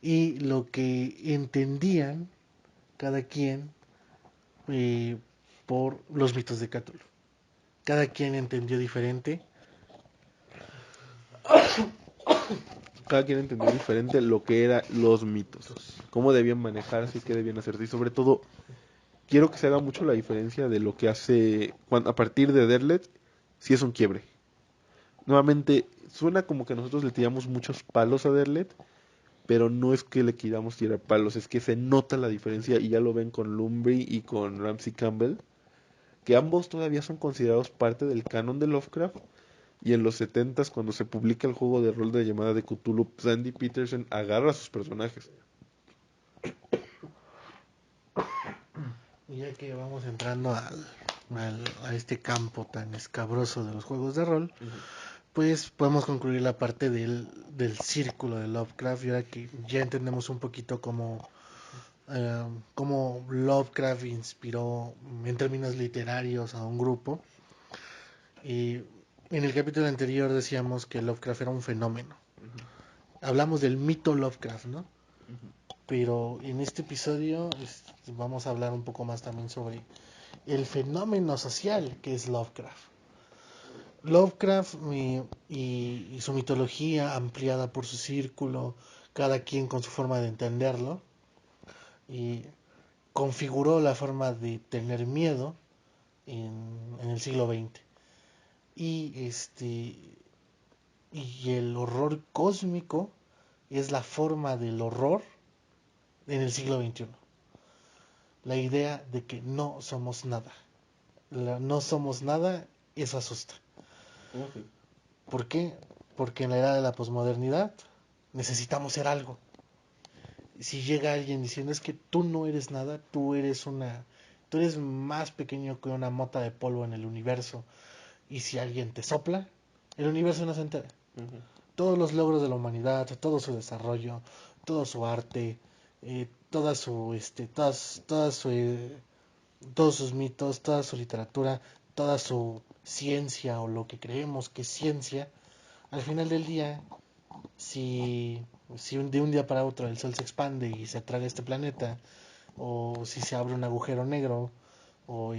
y lo que entendían cada quien eh, por los mitos de Cthulhu. Cada quien entendió diferente. Cada quien entendió diferente lo que eran los mitos, cómo debían manejarse y qué debían hacerse. Y sobre todo, quiero que se haga mucho la diferencia de lo que hace a partir de Derlet, si es un quiebre. Nuevamente, suena como que nosotros le tiramos muchos palos a Derlet, pero no es que le queramos tirar palos, es que se nota la diferencia y ya lo ven con Lumbly y con Ramsey Campbell, que ambos todavía son considerados parte del canon de Lovecraft. Y en los 70 cuando se publica el juego de rol de llamada de Cthulhu, Sandy Peterson agarra a sus personajes. Y ya que vamos entrando a este campo tan escabroso de los juegos de rol, Ujú. pues podemos concluir la parte del círculo de Lovecraft. Y ahora que ya entendemos un poquito cómo Lovecraft inspiró en términos literarios a un grupo. Y en el capítulo anterior decíamos que Lovecraft era un fenómeno. Ujú, Hablamos del mito Lovecraft, ¿no? ujú. Pero en este episodio vamos a hablar un poco más también sobre el fenómeno social que es Lovecraft. Lovecraft y su mitología ampliada por su círculo, cada quien con su forma de entenderlo, y configuró la forma de tener miedo en el siglo XX. Y y el horror cósmico es la forma del horror en el siglo XXI. La idea de que no somos nada. No somos nada, eso asusta. Oh, sí. ¿Por qué? Porque en la era de la posmodernidad necesitamos ser algo. Si llega alguien diciendo es que tú no eres nada, tú eres más pequeño que una mota de polvo en el universo. Y si alguien te sopla, el universo no se entera. Ujú. Todos los logros de la humanidad, todo su desarrollo, todo su arte, toda su, todos sus mitos, toda su literatura, toda su ciencia o lo que creemos que es ciencia, al final del día, si, de un día para otro el sol se expande y se traga este planeta, o si se abre un agujero negro, o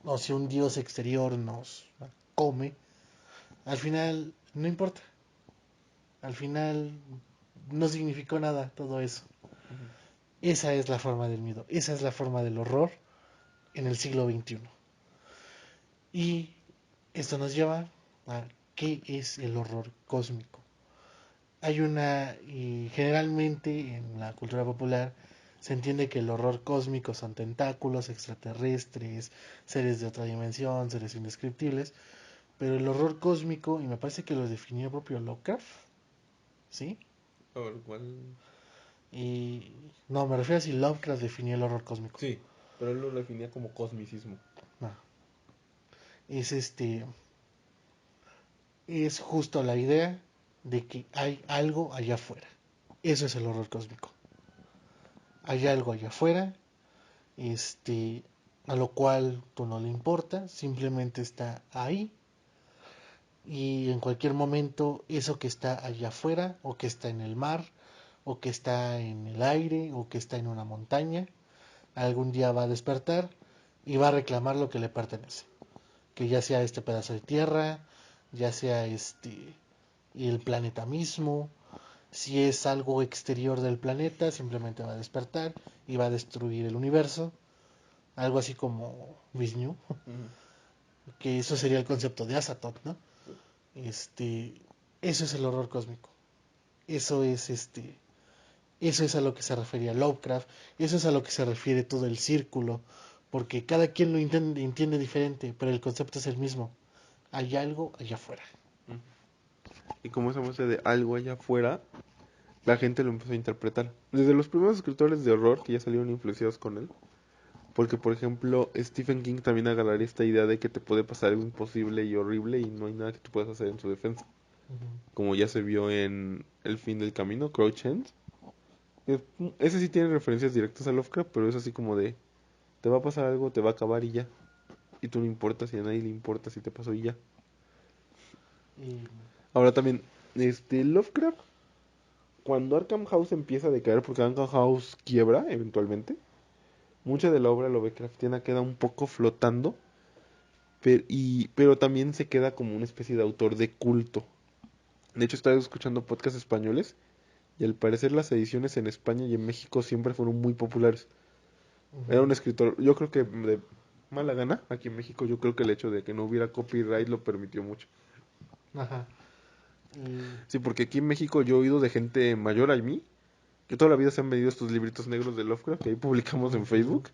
o si un dios exterior nos come, al final no importa. Al final no significó nada todo eso. Ujú. Esa es la forma del miedo, esa es la forma del horror en el siglo XXI. Y esto nos lleva a ¿qué es el horror cósmico? Y generalmente en la cultura popular se entiende que el horror cósmico son tentáculos, extraterrestres, seres de otra dimensión, seres indescriptibles, pero el horror cósmico, y me parece que lo definió el propio Lovecraft, ¿sí? A ver, ¿cuál? Y no, me refiero a si Lovecraft definió el horror cósmico. Sí, pero él lo definía como cosmicismo. No, es es justo la idea de que hay algo allá afuera. Eso es el horror cósmico. Hay algo allá afuera, este, a lo cual tú no le importa, simplemente está ahí y en cualquier momento eso que está allá afuera o que está en el mar o que está en el aire o que está en una montaña, algún día va a despertar y va a reclamar lo que le pertenece, que ya sea este pedazo de tierra, ya sea y el planeta mismo. Si es algo exterior del planeta, simplemente va a despertar y va a destruir el universo. Algo así como Vishnu, Ujú. que eso sería el concepto de Azathoth, ¿no? Sí. Este, eso es el horror cósmico. Eso es eso es a lo que se refería Lovecraft, eso es a lo que se refiere todo el círculo, porque cada quien lo entiende diferente, pero el concepto es el mismo. Hay algo allá afuera. Ujú. Y como esa base de algo allá afuera, la gente lo empezó a interpretar. Desde los primeros escritores de horror que ya salieron influenciados con él. Porque, por ejemplo, Stephen King también agarraría esta idea de que te puede pasar algo imposible y horrible y no hay nada que tú puedas hacer en su defensa. Ujú. Como ya se vio en El fin del camino, Crouch End. Ese sí tiene referencias directas a Lovecraft, pero es así como de, te va a pasar algo, te va a acabar y ya. Y tú no importas y a nadie le importa si te pasó y ya. Y, Ahora también, Lovecraft, cuando Arkham House empieza a decaer, porque Arkham House quiebra eventualmente, mucha de la obra Lovecraftiana queda un poco flotando, pero también se queda como una especie de autor de culto. De hecho, estaba escuchando podcasts españoles y al parecer las ediciones en España y en México siempre fueron muy populares. Era ujú. un escritor, yo creo que de mala gana, aquí en México, yo creo que el hecho de que no hubiera copyright lo permitió mucho. Ajá. Y, Sí, porque aquí en México yo he oído de gente mayor a mí, que toda la vida se han vendido estos libritos negros de Lovecraft que ahí publicamos en ujú. Facebook,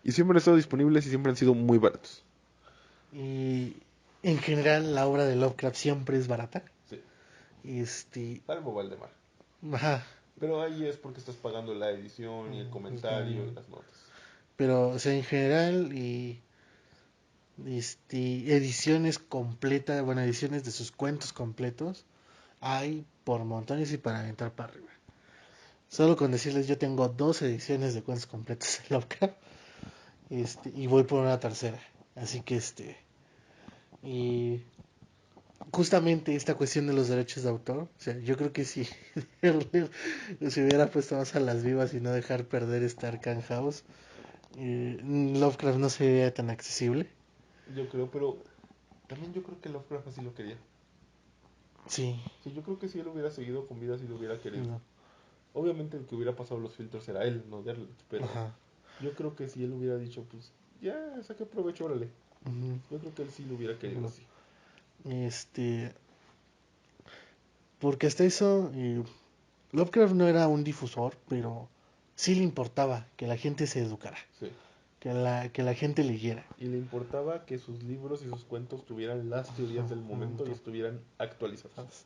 y siempre han estado disponibles y siempre han sido muy baratos. Y en general la obra de Lovecraft siempre es barata. Sí, Este, salvo Valdemar. ajá, Pero ahí es porque estás pagando la edición y el comentario y las notas. pero o sea, en general y ediciones completas, bueno, ediciones de sus cuentos completos hay por montones y para aventar para arriba. Solo con decirles, yo tengo dos ediciones de cuentos completos de Lovecraft, y voy por una tercera. Así que y justamente esta cuestión de los derechos de autor, o sea, yo creo que si se hubiera puesto más a las vivas y no dejar perder este Arkham House, Lovecraft no sería tan accesible. Yo creo, pero también yo creo que Lovecraft así lo quería. Sí, Sí, yo creo que si él hubiera seguido con vida, si lo hubiera querido. no, Obviamente el que hubiera pasado los filtros era él, no Derlet, pero ajá. yo creo que si él hubiera dicho, pues ya, saqué provecho, órale. Ujú. Yo creo que él sí lo hubiera querido Ujú. así. Este, porque hasta eso, Lovecraft no era un difusor, pero sí le importaba que la gente se educara, Sí. que la gente leyera. Y le importaba que sus libros y sus cuentos tuvieran las teorías del momento y estuvieran actualizadas.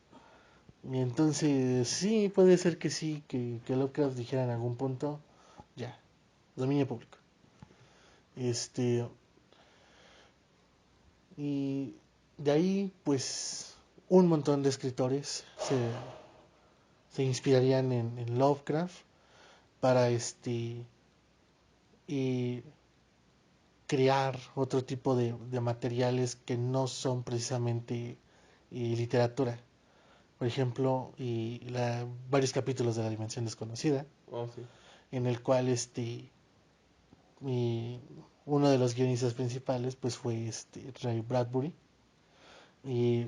Y entonces, sí, puede ser que sí, que Lovecraft dijera en algún punto, ya, dominio público. Este, y de ahí, pues, un montón de escritores se inspirarían en Lovecraft para y crear otro tipo de materiales que no son precisamente literatura. Por ejemplo, varios capítulos de La Dimensión Desconocida, Oh, sí. en el cual y uno de los guionistas principales pues fue Ray Bradbury. Y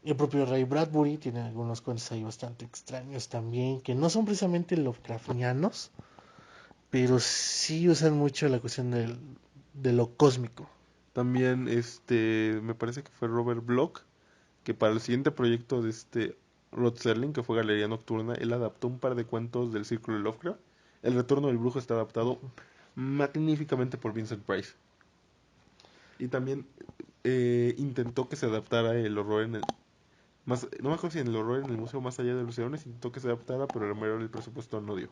el propio Ray Bradbury tiene algunos cuentos ahí bastante extraños también, que no son precisamente Lovecraftianos, pero sí usan mucho la cuestión de lo cósmico. También, me parece que fue Robert Bloch, que para el siguiente proyecto de Rod Serling, que fue Galería Nocturna, él adaptó un par de cuentos del Círculo de Lovecraft. El Retorno del Brujo está adaptado magníficamente por Vincent Price. Y también intentó que se adaptara el horror en el... no me acuerdo si en el horror en el Museo Más Allá de los Leones intentó que se adaptara, pero la mayoría del presupuesto no dio.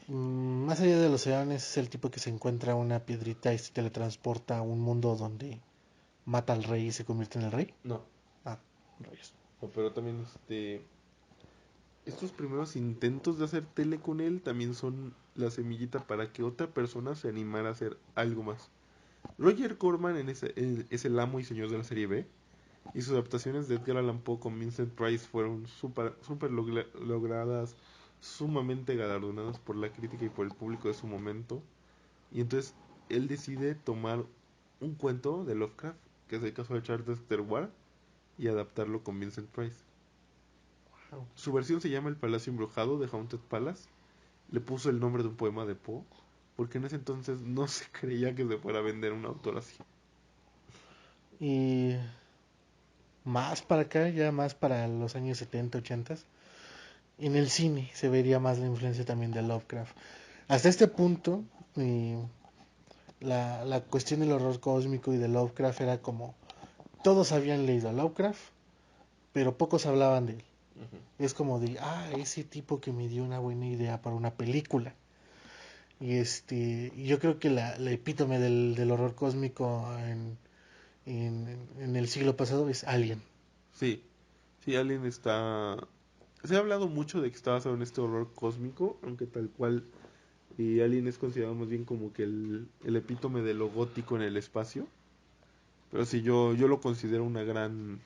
Más allá de los eones es el tipo que se encuentra una piedrita y se teletransporta a un mundo donde mata al rey y se convierte en el rey. No, Ah, rayos. no, pero también estos primeros intentos de hacer tele con él también son la semillita para que otra persona se animara a hacer algo más. Roger Corman es el amo y señor de la serie B, y sus adaptaciones de Edgar Allan Poe con Vincent Price fueron super logradas, sumamente galardonadas por la crítica y por el público de su momento. Y entonces él decide tomar un cuento de Lovecraft, que es el caso de Charles Ward, y adaptarlo con Vincent Price. Wow. Su versión se llama El Palacio Embrujado de Haunted Palace. Le puso el nombre de un poema de Poe, porque en ese entonces no se creía que se fuera a vender un autor así. Y más para acá, ya más para los años 70, 80, en el cine se vería más la influencia también de Lovecraft. Hasta este punto, la cuestión del horror cósmico y de Lovecraft era como, todos habían leído a Lovecraft, pero pocos hablaban de él. Es como de, ese tipo que me dio una buena idea para una película. Y yo creo que la epítome del horror cósmico en el siglo pasado es Alien. Sí, sí, Alien está... Se ha hablado mucho de que está basado en este horror cósmico, aunque tal cual Alien es considerado más bien como que el epítome de lo gótico en el espacio. Pero sí, yo lo considero una gran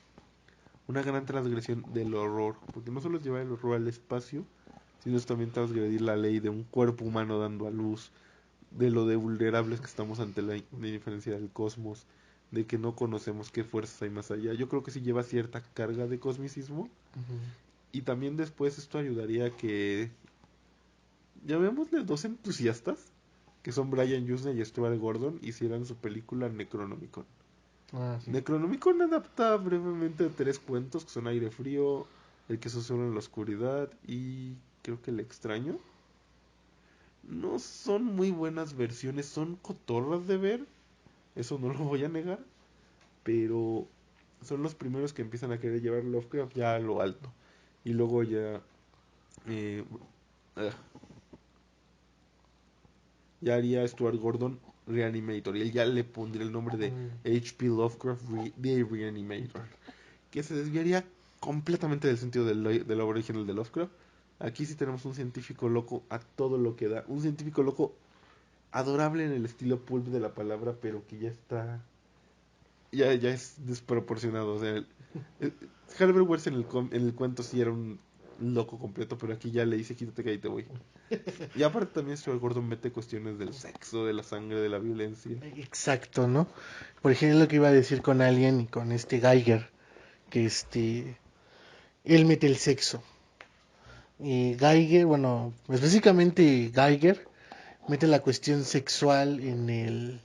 transgresión del horror, porque no solo es llevar el horror al espacio, sino es también transgredir la ley de un cuerpo humano dando a luz, de lo de vulnerables que estamos ante la indiferencia del cosmos, de que no conocemos qué fuerzas hay más allá. Yo creo que sí lleva cierta carga de cosmicismo, Uh-huh. y también después esto ayudaría a que, llamémosle dos entusiastas, que son Brian Yuzna y Stuart Gordon, hicieran su película Necronomicon. Sí. Necronomicon adapta brevemente tres cuentos que son Aire Frío, El que susurra en la oscuridad y creo que El extraño. No son muy buenas versiones, son cotorras de ver, eso no lo voy a negar, pero son los primeros que empiezan a querer llevar Lovecraft ya a lo alto. Y luego eh, ah, ya haría Stuart Gordon Reanimator y él ya le pondría el nombre de H.P. Lovecraft The Reanimator, que se desviaría completamente del sentido de la obra original de Lovecraft. Aquí sí tenemos un científico loco a todo lo que da, un científico loco adorable en el estilo pulp de la palabra, pero que ya es desproporcionado. O sea, Herbert West en el cuento sí era un loco completo, pero aquí ya le dice quítate que ahí te voy. Y aparte también Stuart Gordon mete cuestiones del sexo, de la sangre, de la violencia. Exacto, ¿no? Por ejemplo, lo que iba a decir con Alien y con este Geiger, que él mete el sexo. Y Geiger, bueno, específicamente Geiger mete la cuestión sexual en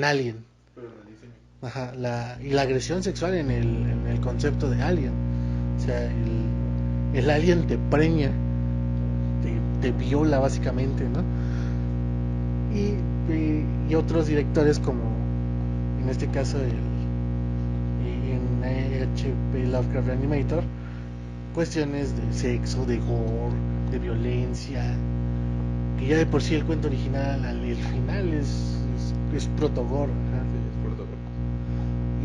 Alien. Pero en el diseño. Ajá, y la agresión sexual en el concepto de Alien. O sea, el Alien te preña, te viola básicamente, ¿no? Y otros directores como, en este caso, en H.P. Lovecraft Reanimator, cuestiones de sexo, de gore, de violencia, que ya de por sí el cuento original, el final es protogore. Sí, es por todo.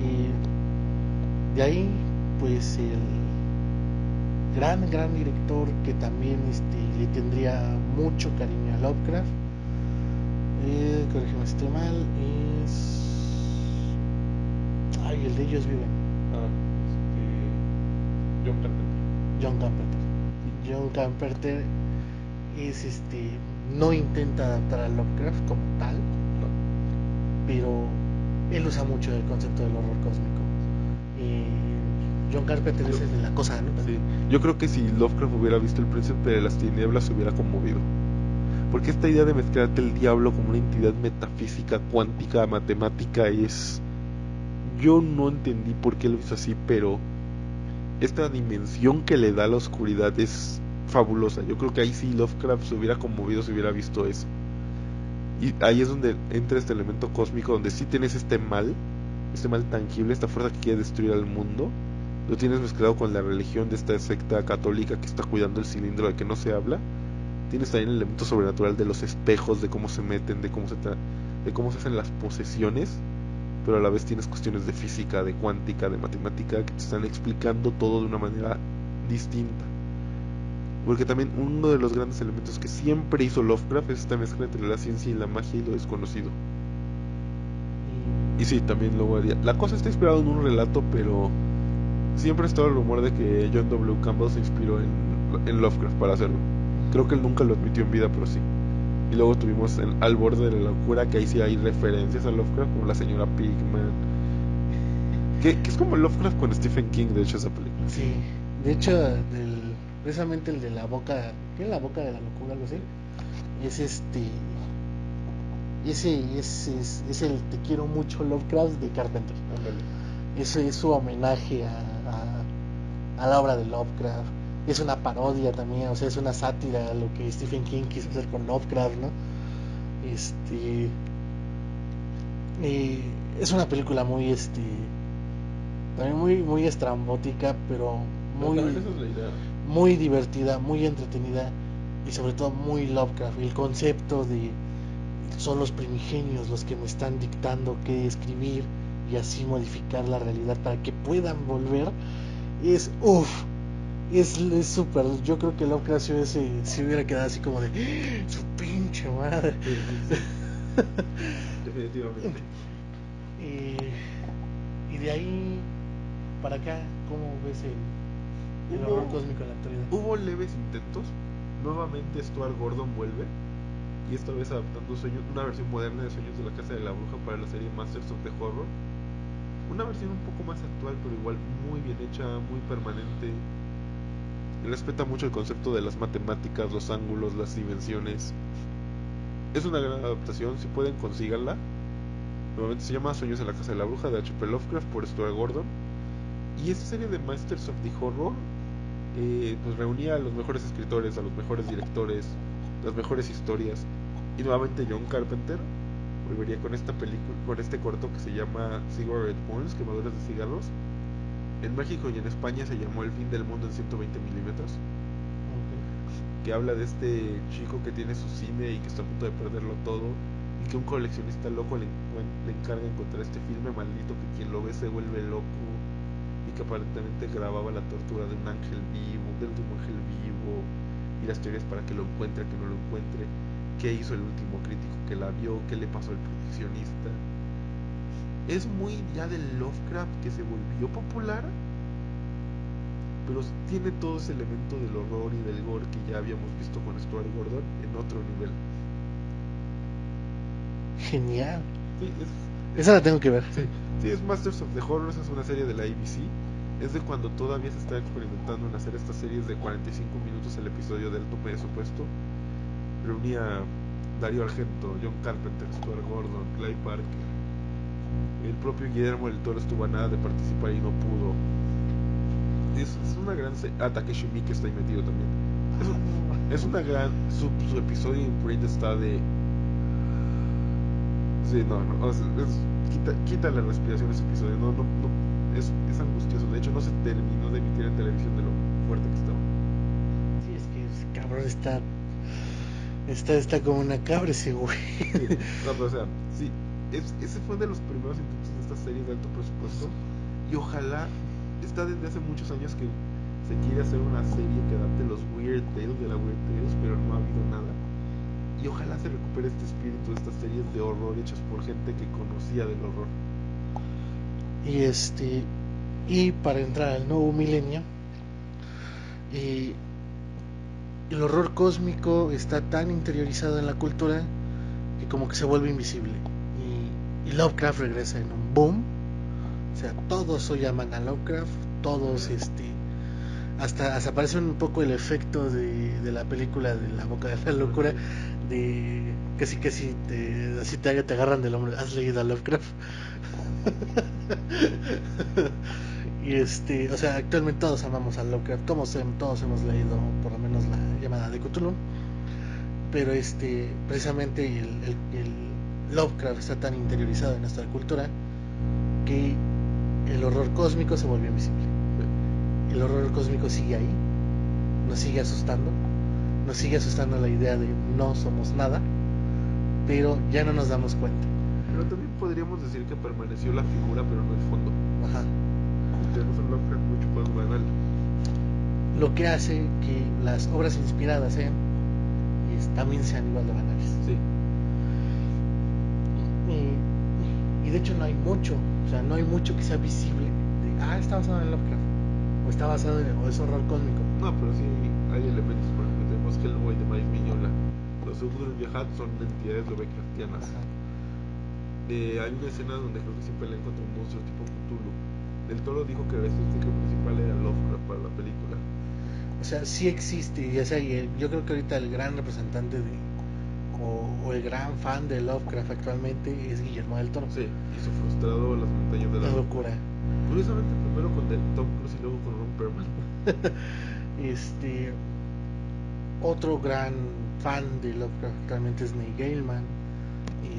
Y de ahí, pues el gran director que también le tendría mucho cariño a Lovecraft, corrígeme si estoy mal, es... Ay, el de ellos viven. John Carpenter. John Carpenter. John Carpenter es no intenta adaptar a Lovecraft como tal, No. pero él usa mucho el concepto del horror cósmico. John Carpenter es el de la cosa, ¿no? Sí. Yo creo que si Lovecraft hubiera visto El Príncipe de las Tinieblas se hubiera conmovido. Porque esta idea de mezclarte el diablo como una entidad metafísica, cuántica, matemática es... yo no entendí por qué lo hizo así, pero esta dimensión que le da la oscuridad es fabulosa. Yo creo que ahí sí Lovecraft se hubiera conmovido si hubiera visto eso. Y ahí es donde entra este elemento cósmico, donde sí tienes este mal tangible, esta fuerza que quiere destruir al mundo. Lo tienes mezclado con la religión de esta secta católica que está cuidando el cilindro de que no se habla. Tienes también el elemento sobrenatural de los espejos, de cómo se meten, de cómo se hacen las posesiones. Pero a la vez tienes cuestiones de física, de cuántica, de matemática, que te están explicando todo de una manera distinta. Porque también uno de los grandes elementos que siempre hizo Lovecraft es esta mezcla entre la ciencia y la magia y lo desconocido. Y sí, también luego haría. La cosa está inspirada en un relato, pero siempre ha estado el rumor de que John W. Campbell se inspiró en Lovecraft para hacerlo. Creo que él nunca lo admitió en vida, pero sí. Y luego tuvimos Al borde de la locura, que ahí sí hay referencias a Lovecraft, como la señora Pigman. Que es como Lovecraft con Stephen King, de hecho, esa película. Sí, de hecho, precisamente el de la boca, ¿qué es la boca de la locura, algo así? Es es el Te quiero mucho Lovecraft de Carpenter. Eso es su homenaje a la obra de Lovecraft. Es una parodia también, o sea, es una sátira a lo que Stephen King quiso hacer con Lovecraft, ¿no? Es una película muy, también muy estrambótica, pero muy divertida, muy entretenida y sobre todo muy Lovecraft. El concepto de son los primigenios los que me están dictando qué escribir y así modificar la realidad para que puedan volver es súper. Yo creo que Lovecraft se hubiera quedado así como de su pinche madre. Definitivamente. Y de ahí para acá, ¿cómo ves el horror cósmico en la actualidad? Hubo leves intentos. Nuevamente Stuart Gordon vuelve, y esta vez adaptando una versión moderna de Sueños de la Casa de la Bruja para la serie Masters of the Horror. Una versión un poco más actual, pero igual muy bien hecha, muy permanente. Respeta mucho el concepto de las matemáticas, los ángulos, las dimensiones. Es una gran adaptación, si pueden consíganla. Nuevamente se llama Sueños en la Casa de la Bruja de H.P. Lovecraft por Stuart Gordon. Y esta serie de Masters of the Horror pues reunía a los mejores escritores, a los mejores directores, las mejores historias. Y nuevamente John Carpenter volvería con esta película, con este corto que se llama Cigarette Burns, quemaduras de cigarros. En México y en España se llamó El fin del mundo en 120 milímetros. Que habla de este chico que tiene su cine y que está a punto de perderlo todo, y que un coleccionista loco le encarga encontrar este filme maldito que quien lo ve se vuelve loco, y que aparentemente grababa la tortura de un ángel vivo, y las teorías para que lo encuentre, que no lo encuentre, qué hizo el último crítico que la vio, qué le pasó al proyeccionista. Es muy ya del Lovecraft que se volvió popular, pero tiene todo ese elemento del horror y del gore que ya habíamos visto con Stuart Gordon en otro nivel. Genial. Sí, esa la tengo que ver. Sí, es Masters of the Horror, es una serie de la ABC. Es de cuando todavía se está experimentando en hacer estas series de 45 minutos el episodio de alto presupuesto. Reunía a Dario Argento, John Carpenter, Stuart Gordon, Clive Barker. El propio Guillermo del Toro estuvo a nada de participar y no pudo. Es una gran Takeshi Miike está ahí metido también. Es una gran su episodio en Print está de sí, no, quita la respiración ese episodio. No, es angustioso. De hecho no se terminó de emitir en televisión de lo fuerte que estaba. Sí, es que ese cabrón está como una cabra ese güey. Sí, no, pero o sea, sí, ese fue de los primeros intentos de estas series de alto presupuesto, y ojalá, está desde hace muchos años que se quiere hacer una serie que adapte los Weird Tales de la Weird Tales, pero no ha habido nada. Y ojalá se recupere este espíritu de estas series de horror hechas por gente que conocía del horror. Y para entrar al nuevo milenio, el horror cósmico está tan interiorizado en la cultura que como que se vuelve invisible. Y Lovecraft regresa en un boom. O sea, todos hoy llaman a Lovecraft, todos hasta aparece un poco el efecto de la película de La Boca de la Locura, de casi te agarran del hombro. ¿Has leído a Lovecraft? Y o sea, actualmente todos amamos a Lovecraft, todos hemos leído por lo menos la llamada de Cthulhu, pero precisamente el Lovecraft está tan interiorizado en nuestra cultura que el horror cósmico se volvió invisible. El horror cósmico sigue ahí, nos sigue asustando la idea de no somos nada, pero ya no nos damos cuenta. Pero también podríamos decir que permaneció la figura, pero no el fondo. Ajá. Tenemos un Lovecraft mucho más banal. Lo que hace que las obras inspiradas también sean igual de banales. Sí. Y de hecho no hay mucho, o sea, no hay mucho que sea visible de, está basado en Lovecraft, o está basado o es horror cósmico. No, pero sí hay elementos, por ejemplo, tenemos Hellboy de Mike Mignola. Los Ugdul Viajat son entidades Lovecraftianas. Hay una escena donde creo que siempre le encontró un monstruo tipo Cthulhu. Del Toro dijo que el estético principal era Lovecraft para la película. O sea, sí existe, y yo creo que ahorita el gran representante o el gran fan de Lovecraft actualmente es Guillermo del Toro. Sí, hizo frustrado Las montañas de la locura. Curiosamente primero con Tom Cruise y luego con Ron Perlman. Otro gran fan de Lovecraft actualmente es Neil Gaiman.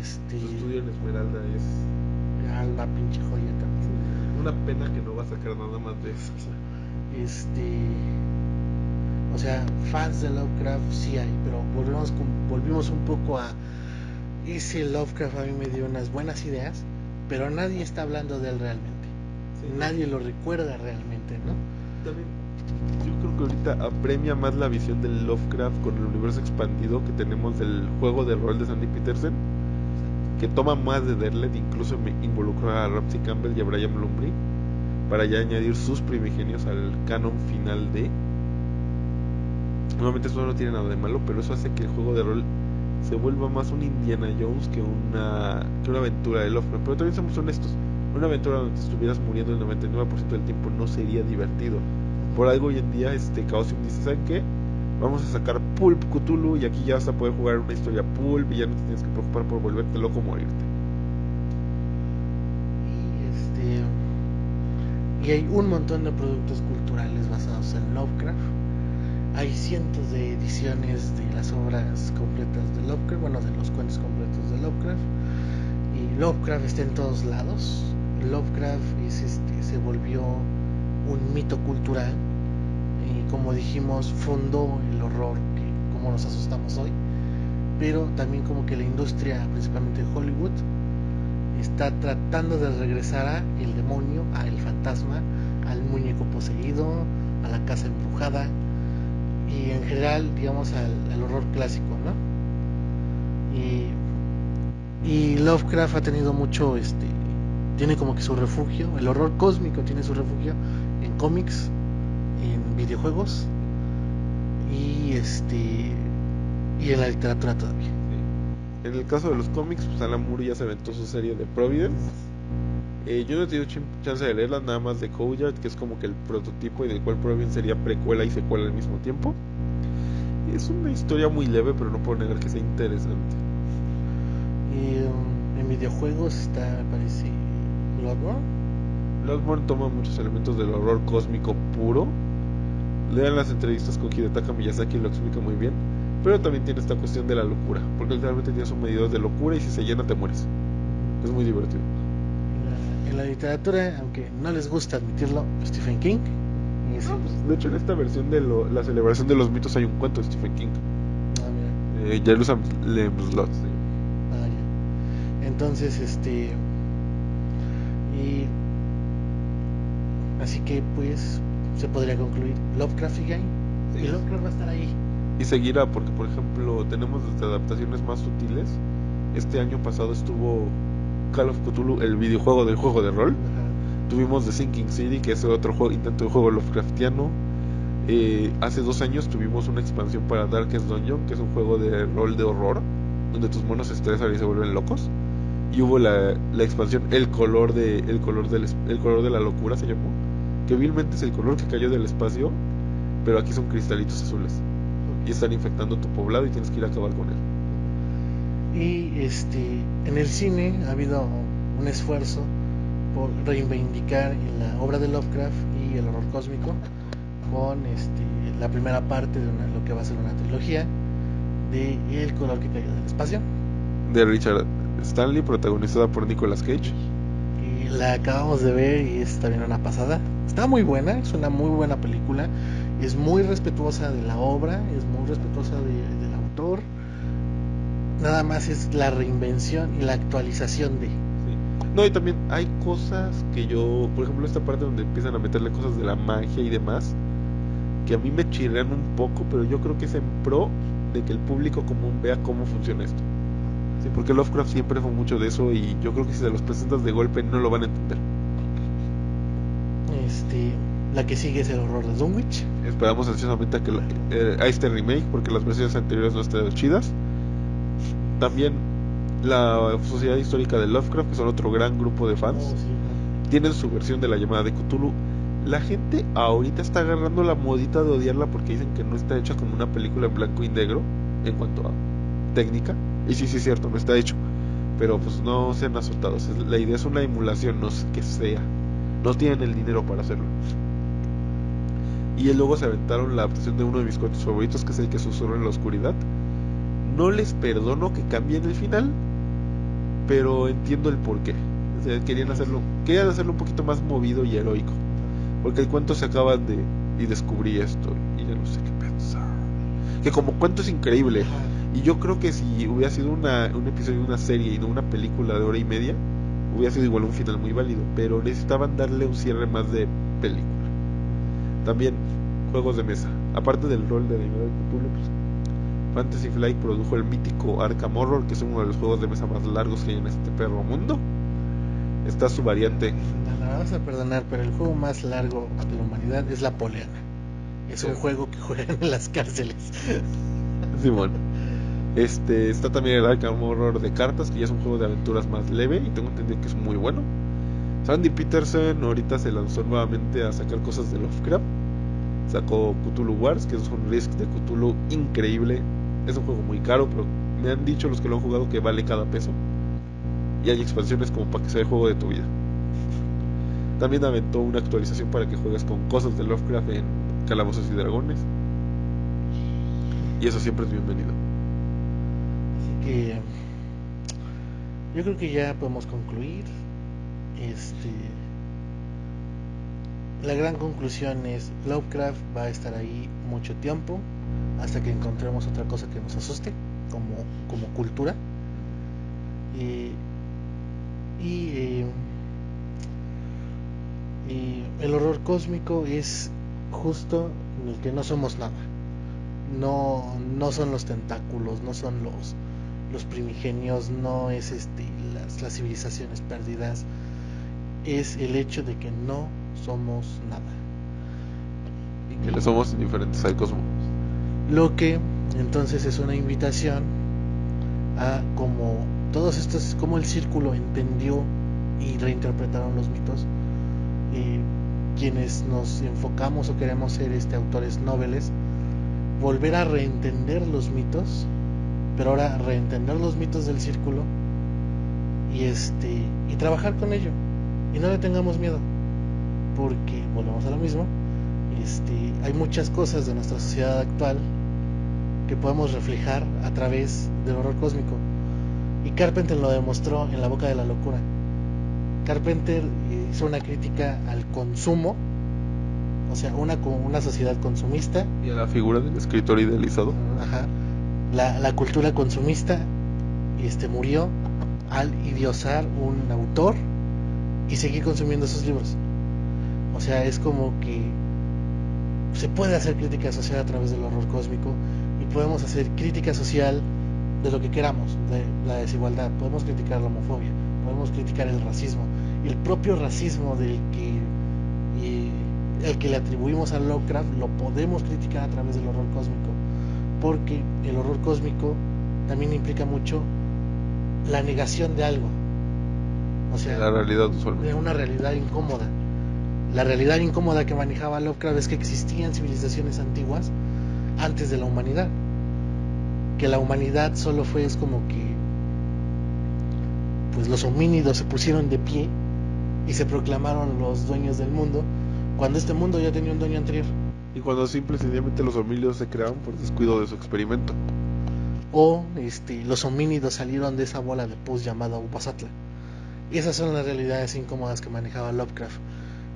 Su estudio en Esmeralda es una pinche joya también. Una pena que no va a sacar nada más de eso. O sea, fans de Lovecraft sí hay, pero volvimos un poco a ese Lovecraft. A mí me dio unas buenas ideas, pero nadie está hablando de él realmente. Sí. Nadie lo recuerda realmente, ¿no? También yo creo que ahorita apremia más la visión del Lovecraft con el universo expandido que tenemos del juego de rol de Sandy Petersen, que toma más de Derlet, incluso me involucró a Ramsey Campbell y a Brian Blumry para ya añadir sus primigenios al canon final de. Nuevamente eso no tiene nada de malo, pero eso hace que el juego de rol se vuelva más un Indiana Jones que una aventura de Lovecraft. Pero también somos honestos, una aventura donde te estuvieras muriendo el 99% del tiempo no sería divertido. Por algo hoy en día Chaosium dice, ¿saben qué? Vamos a sacar Pulp Cthulhu y aquí ya vas a poder jugar una historia Pulp y ya no te tienes que preocupar por volverte loco o morirte. Y hay un montón de productos culturales basados en Lovecraft. Hay cientos de ediciones de las obras completas de Lovecraft, bueno, de los cuentos completos de Lovecraft. Y Lovecraft está en todos lados. Lovecraft se volvió un mito cultural. Y como dijimos, fundó el horror que como nos asustamos hoy. Pero también como que la industria, principalmente Hollywood, está tratando de regresar a el demonio, a el fantasma, al muñeco poseído, a la casa embrujada y en general, digamos, al horror clásico, ¿no? Y Lovecraft ha tenido mucho, tiene como que su refugio, el horror cósmico tiene su refugio en cómics, en videojuegos y en la literatura todavía. En el caso de los cómics, pues Alan Moore ya se aventó su serie de Providence. Yo no he tenido chance de leerla, nada más de Kojak, que es como que el prototipo y del cual Providence sería precuela y secuela al mismo tiempo. Es una historia muy leve, pero no puedo negar que sea interesante. En videojuegos está, me parece, Bloodborne. Bloodborne toma muchos elementos del horror cósmico puro. Lean las entrevistas con Hidetaka Miyazaki, lo explica muy bien. Pero también tiene esta cuestión de la locura, porque literalmente tienes un medidor de locura y si se llena te mueres. Es muy divertido. En la literatura, aunque no les gusta admitirlo, Stephen King. No, pues, de hecho en esta versión de la celebración de los mitos hay un cuento de Stephen King. Mira. Jerusalem Slot. Ya. Entonces, y así que pues se podría concluir, Lovecraft sigue ahí. Sí. Y Lovecraft va a estar ahí. Y seguirá, porque por ejemplo tenemos desde adaptaciones más sutiles. Este año pasado estuvo Call of Cthulhu, el videojuego del juego de rol. Tuvimos The Sinking City, que es otro intento de juego Lovecraftiano. Hace 2 años tuvimos una expansión para Darkest Dungeon, que es un juego de rol de horror, donde tus monos se estresan y se vuelven locos. Y hubo la expansión El color de la locura se llamó, que vilmente es el color que cayó del espacio, pero aquí son cristalitos azules. Y están infectando tu poblado y tienes que ir a acabar con él. Y en el cine ha habido un esfuerzo por reivindicar la obra de Lovecraft y el horror cósmico con la primera parte de lo que va a ser una trilogía de El color que cayó del espacio, de Richard Stanley, protagonizada por Nicolas Cage. y la acabamos de ver y es también una pasada. Está muy buena, es una muy buena película, es muy respetuosa de la obra, es muy respetuosa del autor. Nada más es la reinvención y la actualización de. Sí. No, y también hay cosas que yo, por ejemplo, esta parte donde empiezan a meterle cosas de la magia y demás, que a mí me chirrean un poco, pero yo creo que es en pro de que el público común vea cómo funciona esto. Sí, porque Lovecraft siempre fue mucho de eso y yo creo que si se los presentas de golpe no lo van a entender. La que sigue es el horror de Dunwich. Esperamos ansiosamente a este remake porque las versiones anteriores no están chidas. También la Sociedad Histórica de Lovecraft, que son otro gran grupo de fans, Sí. tienen su versión de la llamada de Cthulhu. La gente ahorita está agarrando la modita de odiarla porque dicen que no está hecha como una película en blanco y negro en cuanto a técnica. Y sí, es cierto, no está hecho. Pero pues no sean azotados. La idea es una emulación, no sé qué sea. No tienen el dinero para hacerlo. Y luego se aventaron la adaptación de uno de mis cuentos favoritos, que es el que susurra en la oscuridad. No les perdono que cambien el final, pero entiendo el porqué. O sea, querían hacerlo un poquito más movido y heroico. Porque el cuento se acaba de... y descubrí esto, y ya no sé qué pensar. Que como cuento es increíble. Y yo creo que si hubiera sido un episodio de una serie y no una película de hora y media, hubiera sido igual un final muy válido. Pero necesitaban darle un cierre más de película. También juegos de mesa. Aparte del rol de Animal Cthulhu, pues, Fantasy Flight produjo el mítico Arkham Horror, que es uno de los juegos de mesa más largos que hay en este perro mundo. Está su variante. No, me vas a perdonar, pero el juego más largo de la humanidad es la Poleana. Es un juego que juegan en las cárceles. Simón. Está también el Arkham Horror de cartas, que ya es un juego de aventuras más leve y tengo entendido que es muy bueno. Sandy Peterson ahorita se lanzó nuevamente a sacar cosas de Lovecraft. Sacó Cthulhu Wars, que es un Risk de Cthulhu increíble. Es un juego muy caro, pero me han dicho los que lo han jugado que vale cada peso. Y hay expansiones como para que sea el juego de tu vida. También aventó una actualización para que juegues con cosas de Lovecraft en Calabozos y Dragones. Y eso siempre es bienvenido. Así que yo creo que ya podemos concluir. La gran conclusión es: Lovecraft va a estar ahí mucho tiempo hasta que encontremos otra cosa que nos asuste como cultura. Y el horror cósmico es justo en el que no somos nada. No son los tentáculos, no son los primigenios, no es las civilizaciones perdidas. Es el hecho de que no somos nada. Y que le somos indiferentes al cosmos. Lo que entonces es una invitación a como todos estos, como el círculo entendió y reinterpretaron los mitos. Quienes nos enfocamos o queremos ser autores noveles, volver a reentender los mitos, pero ahora reentender los mitos del círculo y trabajar con ello. Y no le tengamos miedo, porque volvemos a lo mismo. Hay muchas cosas de nuestra sociedad actual que podemos reflejar a través del horror cósmico, y Carpenter lo demostró en La Boca de la Locura. Carpenter hizo una crítica al consumo, o sea, una sociedad consumista, y a la figura del escritor idealizado. Ajá. La cultura consumista murió al idiosar un autor y seguir consumiendo sus libros. O sea, es como que se puede hacer crítica social a través del horror cósmico, y podemos hacer crítica social de lo que queramos, de la desigualdad. Podemos criticar la homofobia, podemos criticar el racismo, y el propio racismo el que le atribuimos a Lovecraft lo podemos criticar a través del horror cósmico, porque el horror cósmico también implica mucho la negación de algo. O sea, la realidad usualmente. De una realidad incómoda. La realidad incómoda que manejaba Lovecraft es que existían civilizaciones antiguas antes de la humanidad. Que la humanidad solo es como que pues los homínidos se pusieron de pie y se proclamaron los dueños del mundo cuando este mundo ya tenía un dueño anterior. Y cuando simple y sencillamente los homínidos se crearon por descuido de su experimento. O los homínidos salieron de esa bola de pus llamada Ubasatla. Y esas son las realidades incómodas que manejaba Lovecraft.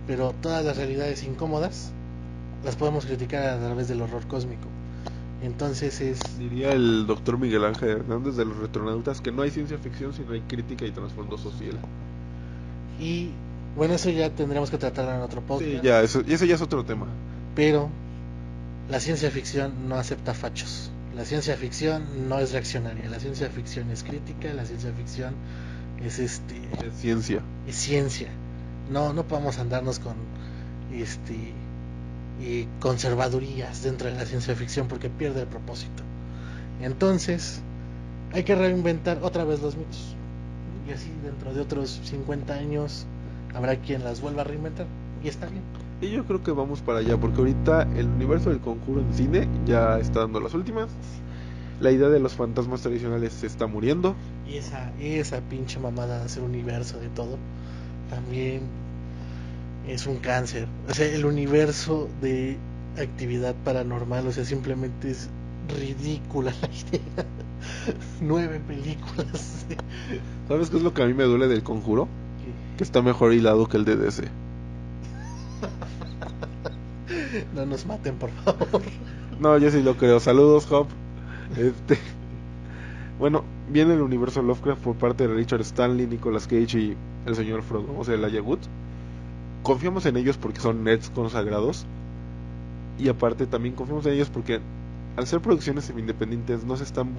Pero todas las realidades incómodas las podemos criticar a través del horror cósmico. Entonces Diría el doctor Miguel Ángel Hernández de los Retronautas que no hay ciencia ficción si no hay crítica y trasfondo social. Y bueno, eso ya tendremos que tratarlo en otro podcast. Sí, ya, eso ya es otro tema. Pero la ciencia ficción no acepta fachos. La ciencia ficción no es reaccionaria. La ciencia ficción es crítica. La ciencia ficción es Es ciencia. Es ciencia. No podemos andarnos con conservadurías dentro de la ciencia ficción porque pierde el propósito. Entonces, hay que reinventar otra vez los mitos. Y así dentro de otros 50 años habrá quien las vuelva a reinventar. Y está bien. Y yo creo que vamos para allá, porque ahorita el universo del Conjuro en cine ya está dando las últimas. La idea de los fantasmas tradicionales se está muriendo. Y esa pinche mamada de hacer universo de todo también es un cáncer. O sea, el universo de actividad paranormal, o sea, simplemente es ridícula la idea. 9 películas. ¿Sabes qué es lo que a mí me duele del Conjuro? ¿Qué? Que está mejor hilado que el de DC. No nos maten, por favor. No, yo sí lo creo. Saludos, Hop. Bueno, viene el universo Lovecraft por parte de Richard Stanley, Nicolas Cage y el señor Frodo, o sea, el Ayagut. Confiamos en ellos porque son nerds consagrados. Y aparte también confiamos en ellos porque al ser producciones semi-independientes no se están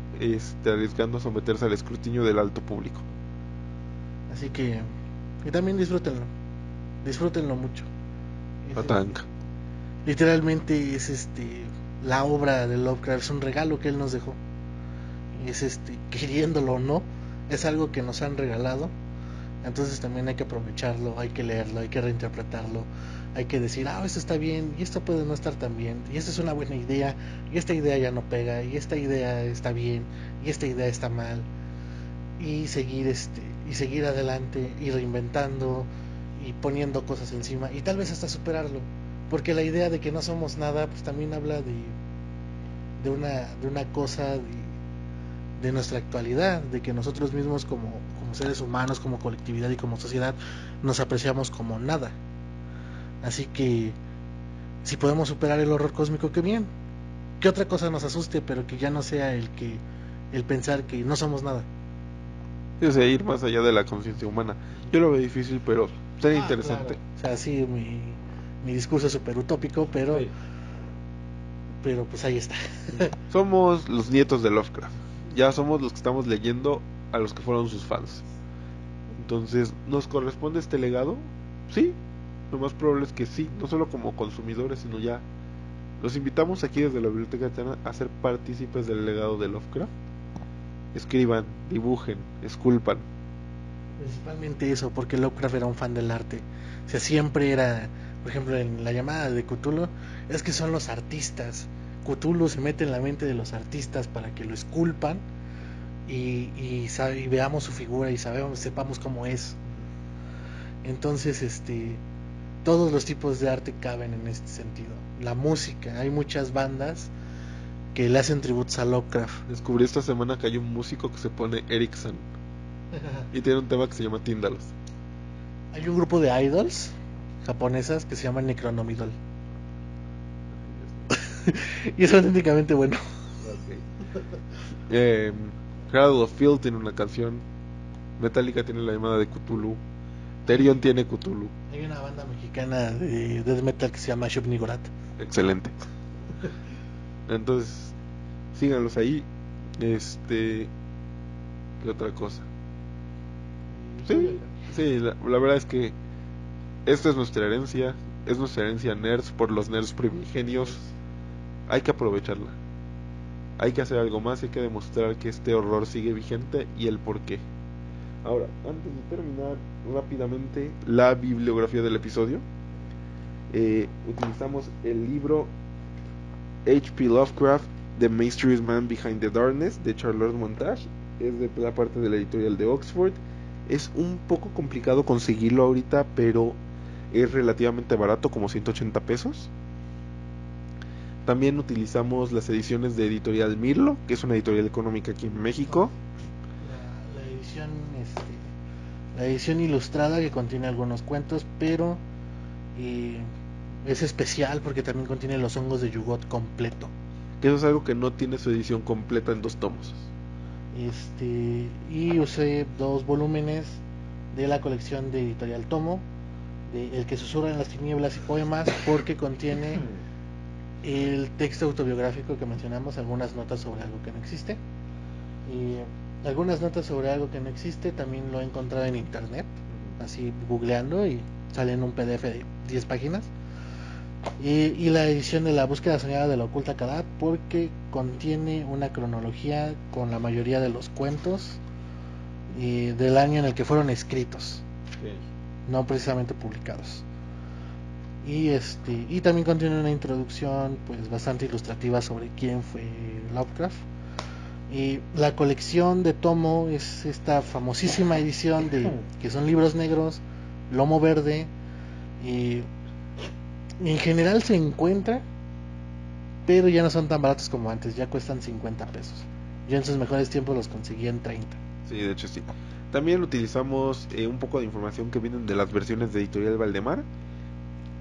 arriesgando a someterse al escrutinio del alto público. Así que, y también disfrútenlo mucho. Patanca. Literalmente es la obra de Lovecraft, es un regalo que él nos dejó. Es queriéndolo o no, es algo que nos han regalado. Entonces también hay que aprovecharlo, hay que leerlo, hay que reinterpretarlo, hay que decir, esto está bien, y esto puede no estar tan bien, y esta es una buena idea, y esta idea ya no pega, y esta idea está bien, y esta idea está mal, y seguir adelante, y reinventando, y poniendo cosas encima, y tal vez hasta superarlo, porque la idea de que no somos nada, pues también habla de una cosa de nuestra actualidad, de que nosotros mismos como seres humanos, como colectividad y como sociedad nos apreciamos como nada. Así que si podemos superar el horror cósmico, qué bien. ¿Qué otra cosa nos asuste, pero que ya no sea el pensar que no somos nada? O sea, ir más allá de la conciencia humana. Yo lo veo difícil, pero sería interesante. Claro. O sea, sí, mi discurso es súper utópico, pero Sí. Pero pues ahí está. Somos los nietos de Lovecraft. Ya somos los que estamos leyendo a los que fueron sus fans. Entonces, ¿nos corresponde este legado? Sí, lo más probable es que sí, no solo como consumidores, sino ya. Los invitamos aquí desde la Biblioteca Eterna a ser partícipes del legado de Lovecraft. Escriban, dibujen, esculpan. Principalmente eso, porque Lovecraft era un fan del arte. O sea, siempre era, por ejemplo, en la llamada de Cthulhu, es que son los artistas. Cthulhu se mete en la mente de los artistas para que lo esculpan y veamos su figura y sepamos cómo es. Entonces, todos los tipos de arte caben en este sentido. La música, hay muchas bandas que le hacen tributos a Lovecraft. Descubrí esta semana que hay un músico que se pone Erickson y tiene un tema que se llama Tíndalos. Hay un grupo de idols japonesas que se llama Necronomidol. Y es auténticamente bueno. Cradle of Filth tiene una canción. Metallica tiene la llamada de Cthulhu. Therion tiene Cthulhu. Hay una banda mexicana de death metal que se llama Shub Nigorat. Excelente. Entonces, síganlos ahí. ¿Qué otra cosa? Sí, la verdad es que esta es nuestra herencia. Es nuestra herencia nerds por los nerds primigenios. Hay que aprovecharla. Hay que hacer algo más, hay que demostrar que este horror sigue vigente y el por qué. Ahora, antes de terminar rápidamente la bibliografía del episodio, utilizamos el libro H.P. Lovecraft, The Mysterious Man Behind the Darkness, de Charlotte Montage. Es de la parte de la editorial de Oxford. Es un poco complicado conseguirlo ahorita, pero es relativamente barato, como 180 pesos. También utilizamos las ediciones de Editorial Mirlo, que es una editorial económica aquí en México. La edición, la edición ilustrada que contiene algunos cuentos, pero eh, es especial porque también contiene Los hongos de Yugot completo. Que eso es algo que no tiene su edición completa en 2 tomos. Y usé 2 volúmenes de la colección de Editorial Tomo, de El que susurra en las tinieblas y poemas, porque contiene el texto autobiográfico que mencionamos, algunas notas sobre algo que no existe. Y algunas notas sobre algo que no existe también lo he encontrado en internet, así googleando, y sale en un PDF de 10 páginas. Y la edición de La búsqueda soñada de la oculta Kadat, porque contiene una cronología con la mayoría de los cuentos del año en el que fueron escritos, no precisamente publicados. Y también contiene una introducción pues bastante ilustrativa sobre quién fue Lovecraft. Y la colección de tomo es esta famosísima edición de que son libros negros, lomo verde, y en general se encuentra, pero ya no son tan baratos como antes, ya cuestan 50 pesos. Yo en sus mejores tiempos los conseguí en 30. Sí, de hecho sí. También utilizamos un poco de información que vienen de las versiones de Editorial Valdemar.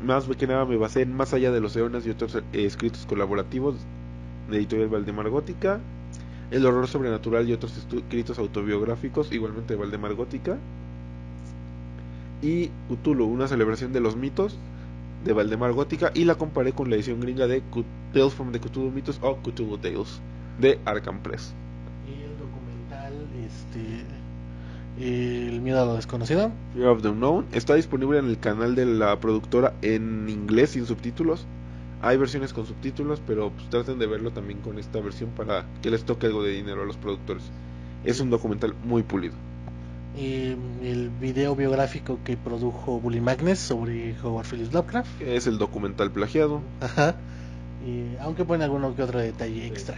Más que nada me basé en Más allá de los eones y otros escritos colaborativos de Editorial Valdemar Gótica, El horror sobrenatural y otros escritos autobiográficos, igualmente de Valdemar Gótica, y Cthulhu, una celebración de los mitos, de Valdemar Gótica, y la comparé con la edición gringa de Tales from the Cthulhu Mythos o Cthulhu Tales de Arkham Press. Y el documental, El miedo a lo desconocido, Fear of the Unknown, está disponible en el canal de la productora en inglés sin subtítulos. Hay versiones con subtítulos, pero pues traten de verlo también con esta versión para que les toque algo de dinero a los productores. Es un documental muy pulido. y el video biográfico que produjo Bully Magnus sobre Howard Phillips Lovecraft. Que es el documental plagiado. Ajá. Y aunque pone alguno que otro detalle extra.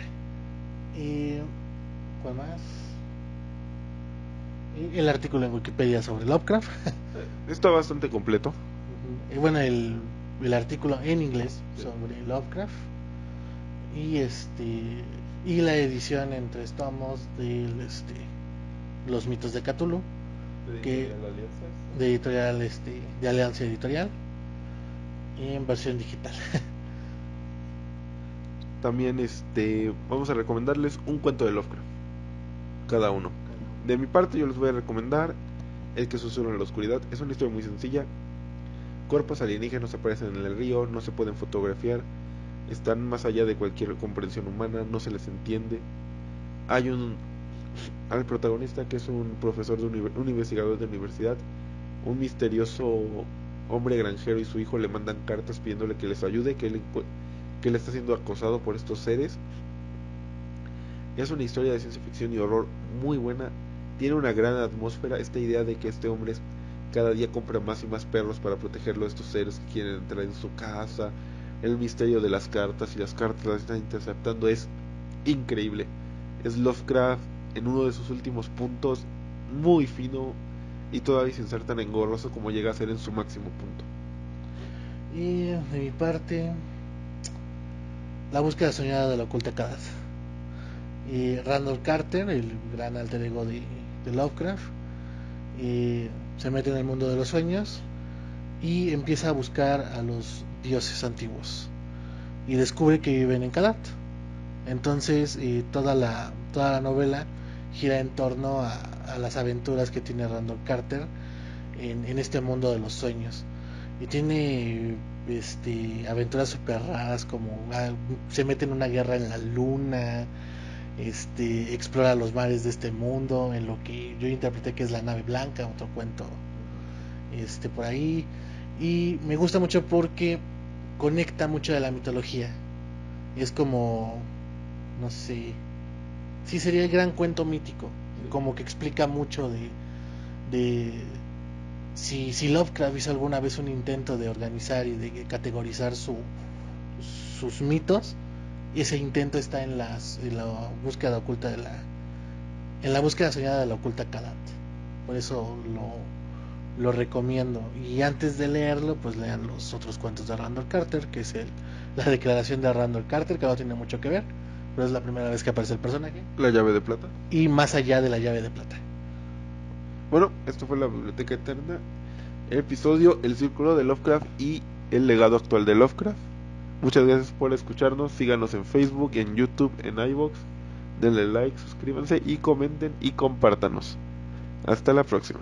Y ¿cuál más? Y el artículo en Wikipedia sobre Lovecraft. Está bastante completo. Y bueno, el artículo en inglés sobre Lovecraft. Y la edición en 3 tomos de Los mitos de Cthulhu, que de editorial de Alianza Editorial, y en versión digital. También vamos a recomendarles un cuento de Lovecraft, cada uno. De mi parte yo les voy a recomendar El que susurra en la oscuridad. Es una historia muy sencilla. Cuerpos alienígenas aparecen en el río, no se pueden fotografiar, están más allá de cualquier comprensión humana, no se les entiende. Hay al protagonista, que es un profesor un investigador de universidad, un misterioso hombre granjero y su hijo le mandan cartas pidiéndole que les ayude, que él está siendo acosado por estos seres. Es una historia de ciencia ficción y horror muy buena. Tiene una gran atmósfera, esta idea de que este hombre cada día compra más y más perros para protegerlo de estos seres que quieren entrar en su casa. El misterio de las cartas, y las cartas las están interceptando, es increíble. Es Lovecraft en uno de sus últimos puntos, muy fino y todavía sin ser tan engorroso como llega a ser en su máximo punto. Y de mi parte, La búsqueda soñada de la oculta Kadat. Y Randall Carter, el gran alter ego de Lovecraft, se mete en el mundo de los sueños y empieza a buscar a los dioses antiguos y descubre que viven en Kadat. Entonces toda la novela gira en torno a las aventuras que tiene Randall Carter en este mundo de los sueños, y tiene aventuras super raras, como se mete en una guerra en la luna, explora los mares de este mundo, en lo que yo interpreté que es la nave blanca, otro cuento por ahí. Y me gusta mucho porque conecta mucho de la mitología. Es como, no sé, sí, sería el gran cuento mítico, como que explica mucho de si Lovecraft hizo alguna vez un intento de organizar y de categorizar sus mitos. Ese intento está en la búsqueda oculta en la búsqueda soñada de la oculta Kadat. Por eso lo recomiendo. Y antes de leerlo, pues lean los otros cuentos de Randall Carter, que es la declaración de Randall Carter, que no tiene mucho que ver, pero es la primera vez que aparece el personaje. La llave de plata. Y más allá de la llave de plata. Bueno, esto fue la Biblioteca Eterna, episodio El Círculo de Lovecraft y el legado actual de Lovecraft. Muchas gracias por escucharnos, síganos en Facebook, en YouTube, en iVoox, denle like, suscríbanse y comenten y compártanos. Hasta la próxima.